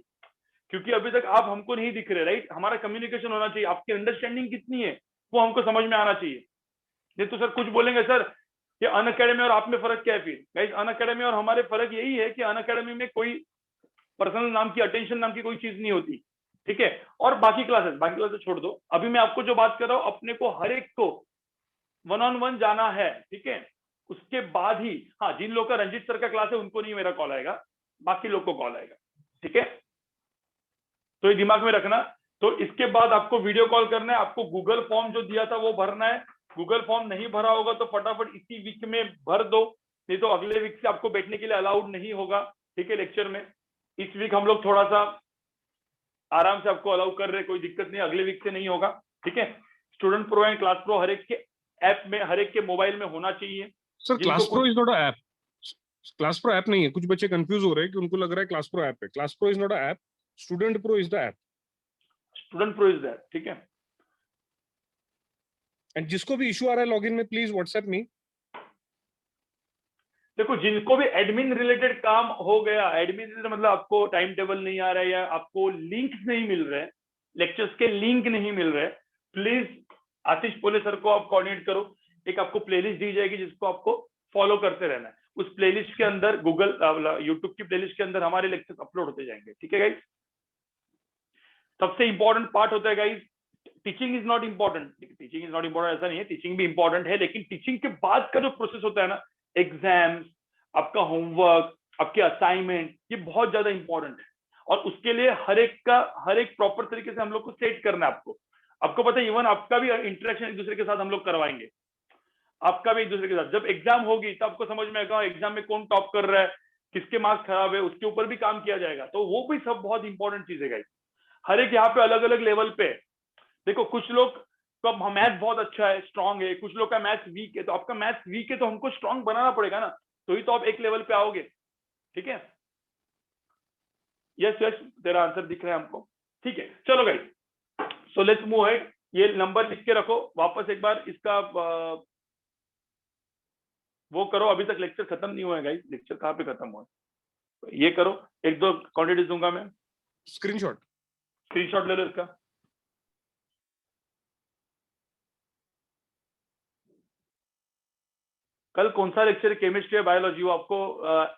क्योंकि अभी तक आप हमको नहीं दिख रहे, राइट। हमारा कम्युनिकेशन होना चाहिए, आपकी अंडरस्टैंडिंग कितनी है वो हमको समझ में आना चाहिए। नहीं तो सर कुछ बोलेंगे सर ये अनअकैडमी और आप में फर्क क्या है? फिर गाइस अनअकैडमी और हमारे फर्क यही है कि अनअकैडमी में कोई पर्सनल नाम की, अटेंशन नाम की कोई चीज नहीं होती, ठीक है। और बाकी क्लासेस छोड़ दो, अभी मैं आपको जो बात कर रहा हूँ, अपने को हर एक को 1-on-1 जाना है, ठीक है। उसके बाद ही, हाँ, जिन लोग का रंजीत सर का क्लास है उनको नहीं मेरा कॉल आएगा, बाकी लोग को कॉल आएगा, ठीक है। तो ये दिमाग में रखना। तो इसके बाद आपको वीडियो कॉल करना है, आपको गूगल फॉर्म जो दिया था वो भरना है। गूगल फॉर्म नहीं भरा होगा तो फटाफट इसी वीक में भर दो, नहीं तो अगले वीक से आपको बैठने के लिए अलाउड नहीं होगा, ठीक है, लेक्चर में। इस वीक हम लोग थोड़ा सा आराम से आपको अलाउ कर रहे हैं, कोई दिक्कत नहीं, अगले वीक से नहीं होगा, ठीक है। Student pro and class pro हर एक के ऐप में, हर एक के मोबाइल में होना चाहिए। सर जिनको क्लास प्रो कुछ is not a app. Class pro app नहीं है, कुछ बच्चे कंफ्यूज हो रहे हैं कि उनको लग रहा है क्लास प्रो ऐप है। Class pro is not a app, student pro is the app. Student pro is that, ठीक है। एंड जिसको भी इशू आ रहा है लॉगिन में, प्लीज व्हाट्सएप मी। देखो, जिनको भी एडमिन रिलेटेड काम हो गया, एडमिन मतलब आपको टाइम टेबल नहीं आ रहा है या आपको लिंक नहीं मिल रहे, लेक्चर्स के लिंक नहीं मिल रहे, प्लीज आशीष पोले सर को आप कोऑर्डिनेट करो। एक आपको प्लेलिस्ट दी जाएगी जिसको आपको फॉलो करते रहना है। उस प्लेलिस्ट के अंदर गूगल यूट्यूब की प्लेलिस्ट के अंदर हमारे लेक्चर्स अपलोड होते जाएंगे, ठीक है गाइस। सबसे इंपॉर्टेंट पार्ट होता है guys, teaching is not important, teaching is not important ऐसा नहीं है, टीचिंग भी इंपॉर्टेंट है, लेकिन टीचिंग के बाद का जो प्रोसेस होता है ना, एग्जाम्स, आपका होमवर्क, आपके असाइनमेंट, ये बहुत ज्यादा इंपॉर्टेंट है। और उसके लिए हर एक प्रॉपर तरीके से हम लोग को सेट करना है आपको। आपको पता है, इवन आपका भी इंटरेक्शन एक दूसरे के साथ हम लोग करवाएंगे, आपका भी एक दूसरे के साथ। जब एग्जाम होगी तब आपको समझ में आएगा एग्जाम में कौन टॉप कर रहा है, किसके मार्क्स खराब है, उसके ऊपर भी काम किया जाएगा। तो वो भी सब बहुत इंपॉर्टेंट चीज है गाइस। हर एक यहाँ पे अलग अलग लेवल पे। देखो, कुछ लोग का मैथ्स बहुत अच्छा है, स्ट्रांग है, कुछ लोग का मैथ्स वीक है, तो आपका मैथ्स वीक है तो हमको स्ट्रांग बनाना पड़ेगा ना, तो ही तो आप एक लेवल पे आओगे, ठीक है। यस यस, तेरा आंसर दिख रहा है हमको, ठीक है। चलो guys, so let's move ahead. ये नंबर लिख के रखो, वापस एक बार इसका वो करो। अभी तक लेक्चर खत्म नहीं हुआ है गाइस, लेक्चर कहाँ पे खत्म हुआ है, ये करो। एक दो क्वांटिटी दूंगा मैं, स्क्रीनशॉट। स्क्रीनशॉट ले लो इसका। कल कौन सा लेक्चर, केमिस्ट्री या बायोलॉजी, वो आपको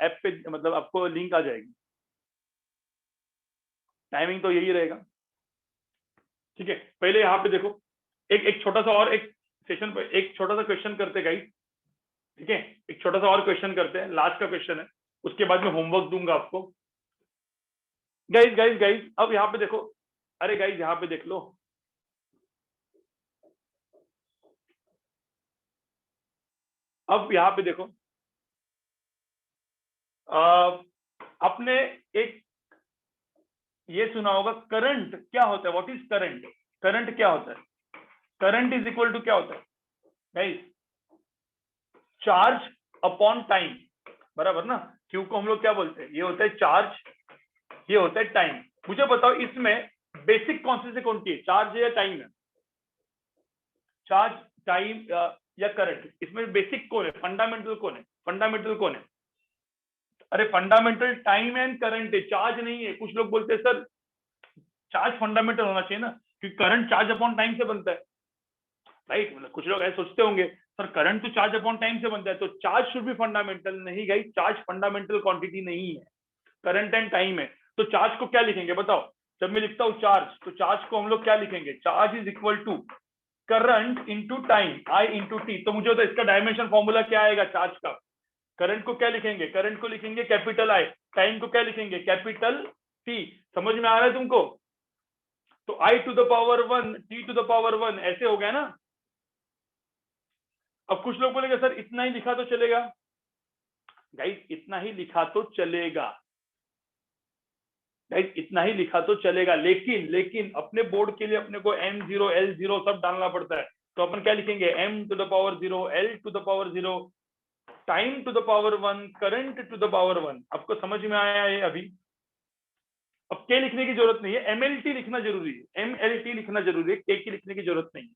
ऐप पे मतलब आपको लिंक आ जाएगी, टाइमिंग तो यही रहेगा, ठीक है। पहले यहाँ पे देखो, एक छोटा सा और, एक सेशन पे एक छोटा सा क्वेश्चन करते गाइस, ठीक है। एक छोटा सा और क्वेश्चन करते हैं, लास्ट का क्वेश्चन है, उसके बाद में होमवर्क दूंगा आपको। गाइस गाइस गाइस, अब यहाँ पे देखो, अरे गाइस यहाँ पे देख लो, अब यहाँ पे देखो, आपने एक ये सुना होगा, करंट क्या होता है? What is current? करंट क्या होता है? करंट इज इक्वल टू क्या होता है गाइस? चार्ज अपॉन टाइम, बराबर ना। क्यू को हम लोग क्या बोलते हैं? ये होता है चार्ज, ये होता है टाइम। मुझे बताओ इसमें बेसिक कौन से कौन सी है, चार्ज है या टाइम है? चार्ज, टाइम या करंट, इसमें बेसिक कौन है, फंडामेंटल कौन है? फंडामेंटल कौन है? अरे फंडामेंटल टाइम एंड करंट है, चार्ज नहीं है। कुछ लोग बोलते हैं सर चार्ज फंडामेंटल होना चाहिए ना, क्योंकि करंट चार्ज अपॉन टाइम से बनता है, राइट। मतलब कुछ लोग ऐसे सोचते होंगे सर करंट तो चार्ज अपॉन टाइम से बनता है, तो चार्ज शुड बी फंडामेंटल। नहीं गाइस, चार्ज फंडामेंटल क्वांटिटी नहीं है, करंट एंड टाइम है। तो चार्ज को क्या लिखेंगे बताओ? जब मैं लिखता हूं चार्ज, तो चार्ज को हम लोग क्या लिखेंगे? Charge is equal to current into time, I into T. तो मुझे तो इसका डायमेंशन फॉर्मूला क्या आएगा चार्ज का? करंट को क्या लिखेंगे? करंट को लिखेंगे कैपिटल आई। टाइम को क्या लिखेंगे? Capital T. समझ में आ रहा है तुमको? तो I to the power 1 T to the power 1 ऐसे हो गया ना। अब कुछ लोग बोलेंगे सर इतना ही लिखा तो चलेगा। गाइस इतना ही लिखा तो चलेगा, गाइस इतना ही लिखा तो चलेगा, लेकिन अपने बोर्ड के लिए अपने को m0 l0 सब डालना पड़ता है। तो अपन क्या लिखेंगे? m to the power 0, l to the power 0, time to the power 1, current to the power 1। आपको समझ में आया है अभी? अब k लिखने की जरूरत नहीं है, mlt लिखना जरूरी है, mlt लिखना जरूरी है, k की लिखने की जरूरत नहीं है।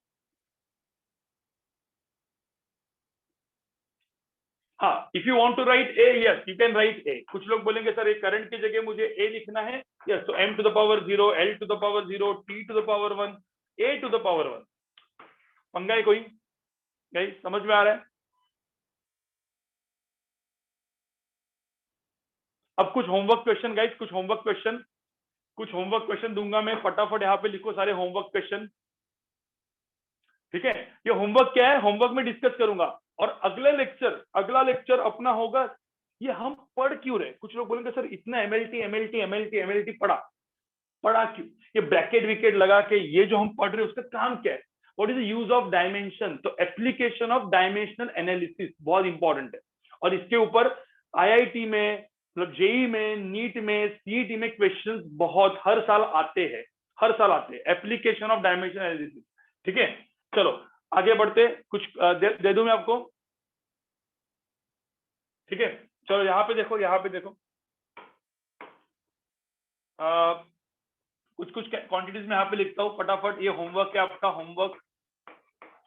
हाँ, if you want to write A, yes you can write A. कुछ लोग बोलेंगे सर एक करंट की जगह मुझे ए लिखना है, यस। तो m to the power 0, l to the power 0, t to the power 1, a to the power 1। पंगा है कोई? गाइस समझ में आ रहा है? अब कुछ होमवर्क क्वेश्चन गाइस, कुछ होमवर्क क्वेश्चन दूंगा मैं, फटाफट यहाँ पे लिखो सारे होमवर्क क्वेश्चन, ठीक है। ये होमवर्क क्या है, होमवर्क में डिस्कस करूंगा। और अगला लेक्चर अपना होगा ये हम पढ़ क्यों रहे। कुछ लोग बोलेंगे सर इतना एमएलटी पढ़ा क्यों? ये ब्रैकेट विकेट लगा के ये जो हम पढ़ रहे हैं उसका काम क्या है? What is the use of dimension? तो एप्लीकेशन ऑफ डायमेंशनल एनालिसिस बहुत इंपॉर्टेंट है। और इसके ऊपर आईआईटी में, मतलब जेई में, नीट में, सीईटी में क्वेश्चंस बहुत हर साल आते हैं, एप्लीकेशन ऑफ डायमेंशनल एनालिसिस, ठीक है। चलो आगे बढ़ते, कुछ दे दूं मैं आपको, ठीक है। चलो यहाँ पे देखो, कुछ क्वांटिटीज में यहाँ पे लिखता हूँ फटाफट। ये होमवर्क है आपका, होमवर्क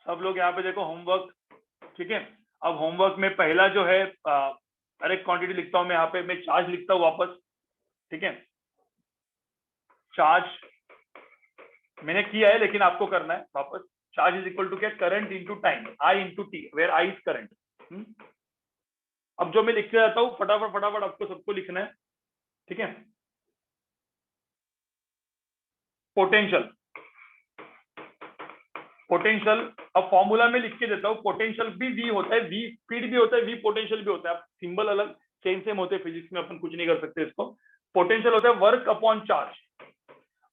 सब लोग यहाँ पे देखो, होमवर्क, ठीक है। अब होमवर्क में पहला जो है हर एक क्वांटिटी लिखता हूँ मैं यहाँ पे। मैं चार्ज लिखता हूँ वापस, ठीक है। चार्ज मैंने किया है लेकिन आपको करना है वापस। चार्ज इज इक्वल टू क्या? Current into time, I into T, where I is current. अब जो मैं लिखते जाता हूँ फटाफट आपको सबको लिखना है, ठीक है। पोटेंशियल, अब फॉर्मूला में लिख के देता हूँ। पोटेंशियल भी वी होता है, वी स्पीड भी होता है, वी पोटेंशियल भी होता है। अब सिंबल अलग सेम होते हैं, फिजिक्स में अपन कुछ नहीं कर सकते इसको। पोटेंशियल होता है वर्क अपॉन चार्ज।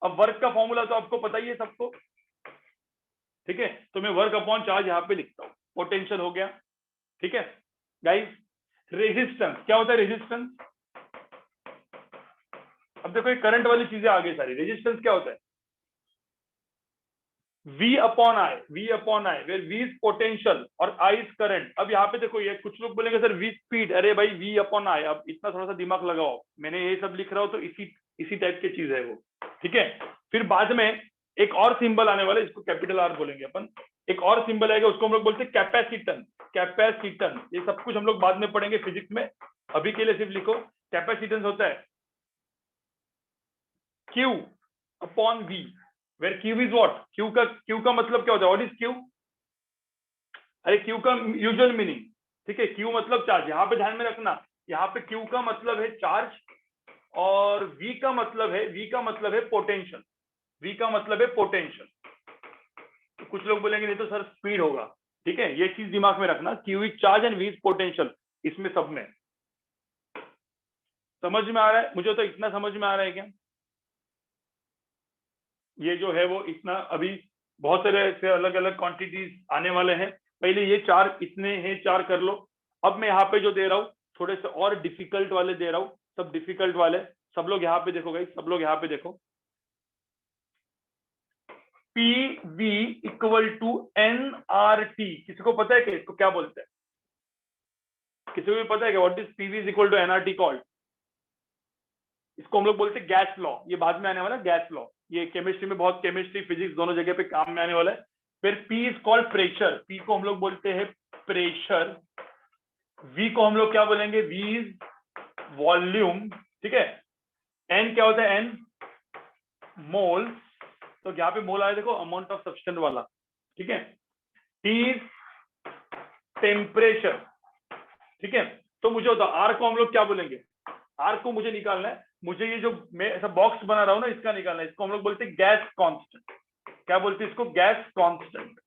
अब वर्क का फॉर्मूला तो आपको पता ही है सबको, ठीक है। तो मैं वर्क अपॉन चार्ज यहाँ पे लिखता हूँ, पोटेंशियल हो गया, ठीक है। गाइस रेजिस्टेंस क्या होता है? रेजिस्टेंस, अब देखो ये करंट वाली चीजें आ गई सारी। रेजिस्टेंस क्या होता है? V upon I, where V is potential और I इज करंट। अब यहाँ पे देखो, ये कुछ लोग बोलेंगे सर V स्पीड, अरे भाई V अपॉन आई। अब इतना थोड़ा सा दिमाग लगाओ, मैंने ये सब लिख रहा हूँ तो इसी टाइप की चीज है वो, ठीक है। फिर बाद में एक और सिंबल आने वाला है, इसको कैपिटल R बोलेंगे अपन। एक और सिंबल आएगा, उसको हम लोग बोलते हैं कैपेसिटेंस। ये सब कुछ हम लोग बाद में पढ़ेंगे फिजिक्स में, अभी के लिए सिर्फ लिखो कैपेसिटेंस होता है Q upon V, where Q is what? Q का मतलब क्या होता है? What is Q? अरे Q का यूजुअल मीनिंग, ठीक है। Q मतलब चार्ज, यहाँ पे ध्यान में रखना। यहाँ पे Q का मतलब है चार्ज और V का मतलब है पोटेंशियल। तो कुछ लोग बोलेंगे नहीं तो सर स्पीड होगा, ठीक है। ये चीज दिमाग में रखना, Q is charge and V is potential. इसमें सब में समझ में आ रहा है? मुझे तो इतना समझ में आ रहा है क्या? ये जो है वो इतना, अभी बहुत सारे ऐसे अलग अलग क्वांटिटीज आने वाले हैं। पहले ये चार इतने हैं, चार कर लो। अब मैं यहाँ पे जो दे रहा हूँ थोड़े से और डिफिकल्ट वाले दे रहा हूँ, सब डिफिकल्ट वाले। सब लोग यहाँ पे देखो गाइस, सब लोग यहाँ पे देखो। PV equal to nRT। किसी को पता है कि इसको क्या बोलते हैं? किसी को भी पता है कि what is PV is equal to nRT called? इसको हम लोग बोलते हैं गैस लॉ। ये बाद में आने वाला गैस लॉ, ये केमिस्ट्री में बहुत, केमिस्ट्री फिजिक्स दोनों जगह पे काम में आने वाला है। फिर P is called pressure, P को हम लोग बोलते हैं प्रेशर। V को हम लोग क्या बोलेंगे? V इज वॉल्यूम, ठीक है। एन क्या होता है, एन मोल, तो यहाँ पे मोल आया देखो, अमाउंट ऑफ सब्सटेंस वाला, ठीक है। टी इज टेम्परेचर, ठीक है। तो मुझे होता आर को हम लोग क्या बोलेंगे, आर को मुझे निकालना है, मुझे ये जो मैं ऐसा बॉक्स बना रहा हूं ना, इसका निकालना है। इसको हम लोग बोलते हैं गैस कांस्टेंट। क्या बोलते हैं इसको, गैस कांस्टेंट।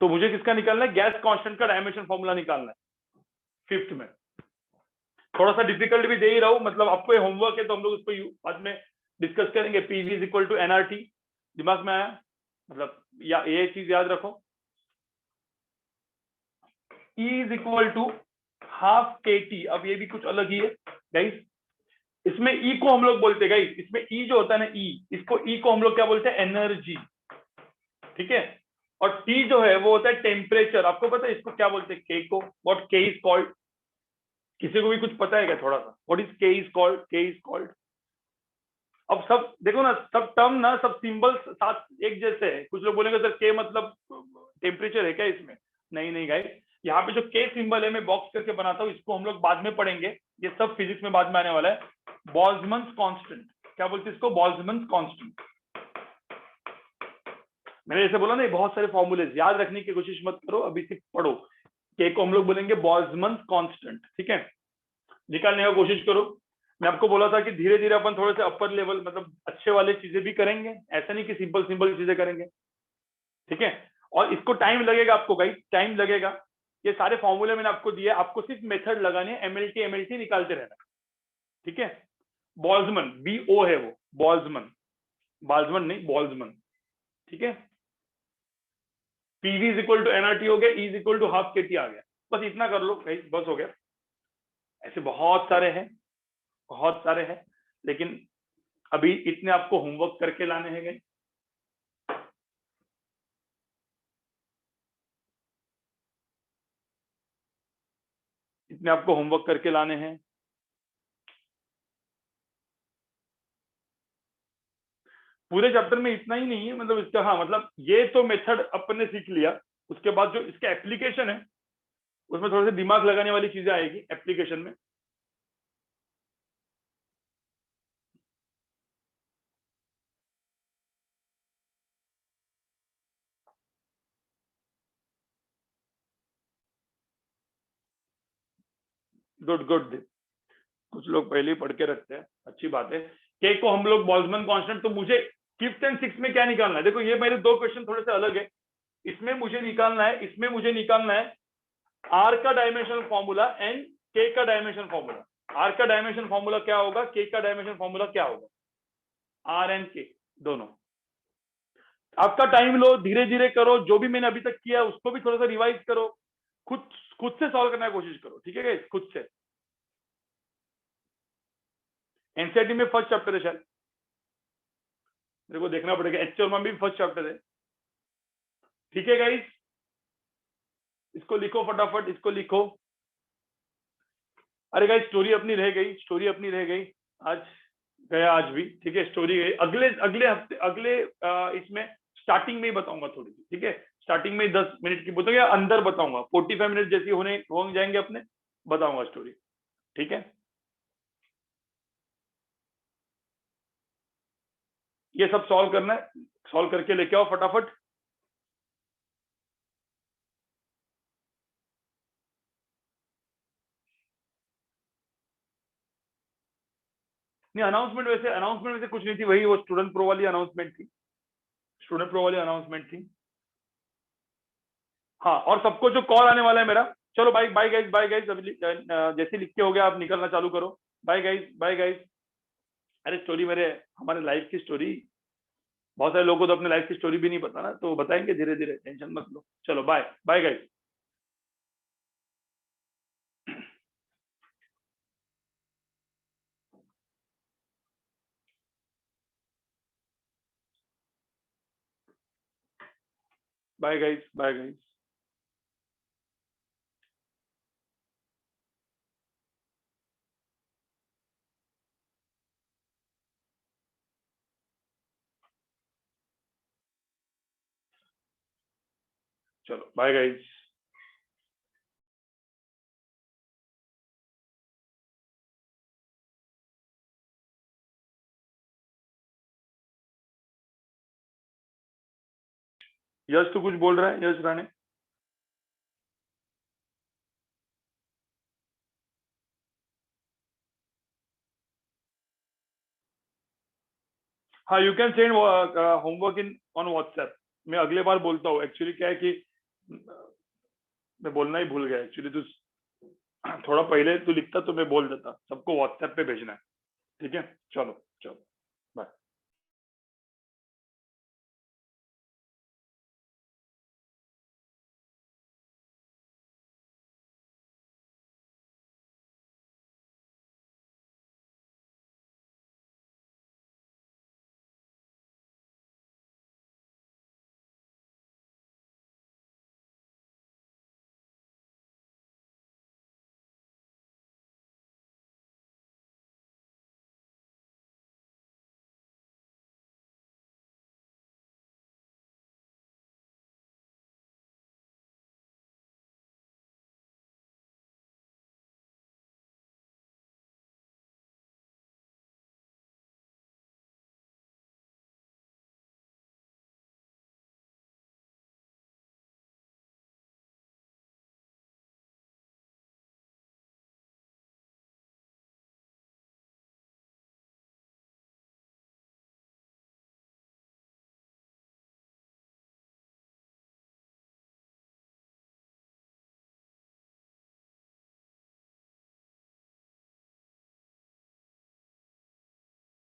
तो मुझे किसका निकालना है, गैस कांस्टेंट का डायमेंशन फॉर्मूला निकालना है फिफ्थ में। थोड़ा सा डिफिकल्ट भी दे ही रहा हूं, मतलब आपको ये होमवर्क है तो हम लोग उसको बाद में डिस्कस करेंगे। PV is equal to nRT, दिमाग में आया, मतलब या ये चीज याद रखो, E is equal to half k T. अब ये भी कुछ अलग ही है गाइस, इसमें E को हम लोग बोलते हैं गाइस, इसमें E जो होता है ना, E, इसको E को हम लोग क्या बोलते हैं, एनर्जी, ठीक है। और T जो है वो होता है टेम्परेचर। आपको पता है इसको क्या बोलते हैं, K को, व्हाट K इज कॉल्ड, किसी को भी कुछ पता है क्या थोड़ा सा, what is K is called, K is called. अब सब देखो ना, सब टर्म ना, सब सिंबल्स साथ एक जैसे है। कुछ लोग बोलेंगे सर K मतलब टेम्परेचर है क्या इसमें, नहीं नहीं गाइस, यहाँ पे जो K सिंबल है मैं बॉक्स करके बनाता हूँ, इसको हम लोग बाद में पढ़ेंगे, ये सब फिजिक्स में बाद में आने वाला है। बोल्ट्जमान कांस्टेंट, क्या बोलते हैं इसको, बोल्ट्जमान कांस्टेंट। मैंने जैसे बोला ना, बहुत सारे फॉर्मूले याद रखने की कोशिश मत करो, अभी सिर्फ पढ़ो। K को हम लोग बोलेंगे बोल्ट्जमान कांस्टेंट, ठीक है। निकालने का कोशिश करो। मैं आपको बोला था कि धीरे धीरे अपन थोड़े से अपर लेवल, मतलब अच्छे वाले चीजें भी करेंगे, ऐसा नहीं कि सिंपल सिंपल चीजें करेंगे, ठीक है। और इसको टाइम लगेगा आपको गाइस, टाइम लगेगा। ये सारे फॉर्मूले मैंने आपको दिए, आपको सिर्फ मेथड लगानी है, एमएलटी निकालते रहना, ठीक है। बोल्ट्जमान, BO है वो, बोल्ट्जमान, बोल्ट्जमान नहीं, बोल्ट्जमान, ठीक है। PV is equal to nRT हो गया, E is equal to half k T आ गया। बस इतना कर लो गाइस, बस हो गया। ऐसे बहुत सारे हैं, बहुत सारे हैं, लेकिन अभी इतने आपको होमवर्क करके लाने हैं गाइस। इतने आपको होमवर्क करके लाने हैं। पूरे चैप्टर में इतना ही नहीं है, मतलब इसका, हाँ मतलब ये तो मेथड अपन ने सीख लिया, उसके बाद जो इसका एप्लीकेशन है उसमें थोड़े से दिमाग लगाने वाली चीजें आएगी एप्लीकेशन में। गुड गुड, कुछ लोग पहले ही पढ़ के रखते हैं, अच्छी बात है। के को हम लोग बोल्ट्जमान कांस्टेंट, तो मुझे फिफ्थ एंड सिक्स में क्या निकालना है, देखो ये मेरे दो क्वेश्चन थोड़े से अलग है। इसमें मुझे निकालना है, इसमें मुझे निकालना है आर का डायमेंशनल फॉर्मूला एंड के का डायमेंशन फॉर्मूला। आर का डायमेंशन फॉर्मूला क्या होगा, के का डायमेंशन फॉर्मूला क्या होगा, आर एंड के दोनों। आपका टाइम लो, धीरे धीरे करो, जो भी मैंने अभी तक किया उसको भी थोड़ा सा रिवाइज करो, खुद खुद से सॉल्व करने की कोशिश करो, ठीक है guys? खुद से। एनसीईआरटी में फर्स्ट चैप्टर है शायद, मेरे को देखना पड़ेगा, एच में भी फर्स्ट चैप्टर है, ठीक है गाइस। इसको लिखो फटाफट, इसको लिखो। अरे गाइस स्टोरी अपनी रह गई, स्टोरी अपनी रह गई, आज गया आज भी, ठीक है। स्टोरी गई, अगले अगले हफ्ते, अगले इसमें स्टार्टिंग में ही बताऊंगा थोड़ी सी, ठीक है। स्टार्टिंग में 10 मिनट की बताऊंगा, या अंदर बताऊंगा, 45 मिनट जैसी होने हो जाएंगे अपने, बताऊंगा स्टोरी, ठीक है। ये सब सॉल्व करना है, सॉल्व करके लेके आओ फटाफट। नहीं अनाउंसमेंट वैसे कुछ नहीं थी, वही वो स्टूडेंट प्रो वाली अनाउंसमेंट थी, स्टूडेंट प्रो वाली अनाउंसमेंट थी। हाँ, और सबको जो कॉल आने वाला है मेरा, चलो bye bye guys, bye guys, अभी जैसे लिख के हो गया आप निकलना चालू करो। Bye guys, bye guys. अरे स्टोरी मेरे, हमारे लाइफ की स्टोरी, बहुत सारे लोगों को तो अपने लाइफ की स्टोरी भी नहीं पता ना, तो बताएंगे धीरे धीरे, टेंशन मत लो। चलो bye bye guys. Bye guys, bye guys. चलो बाय गाइस। यश तो कुछ बोल रहा है, यश राणे? हाँ, you can send homework in on WhatsApp. मैं अगले बार बोलता हूँ। एक्चुअली क्या है कि मैं बोलना ही भूल गया। एक्चुअली तू थोड़ा पहले तू लिखता तो मैं बोल देता। सबको व्हाट्सएप पे भेजना है। ठीक है, चलो चलो।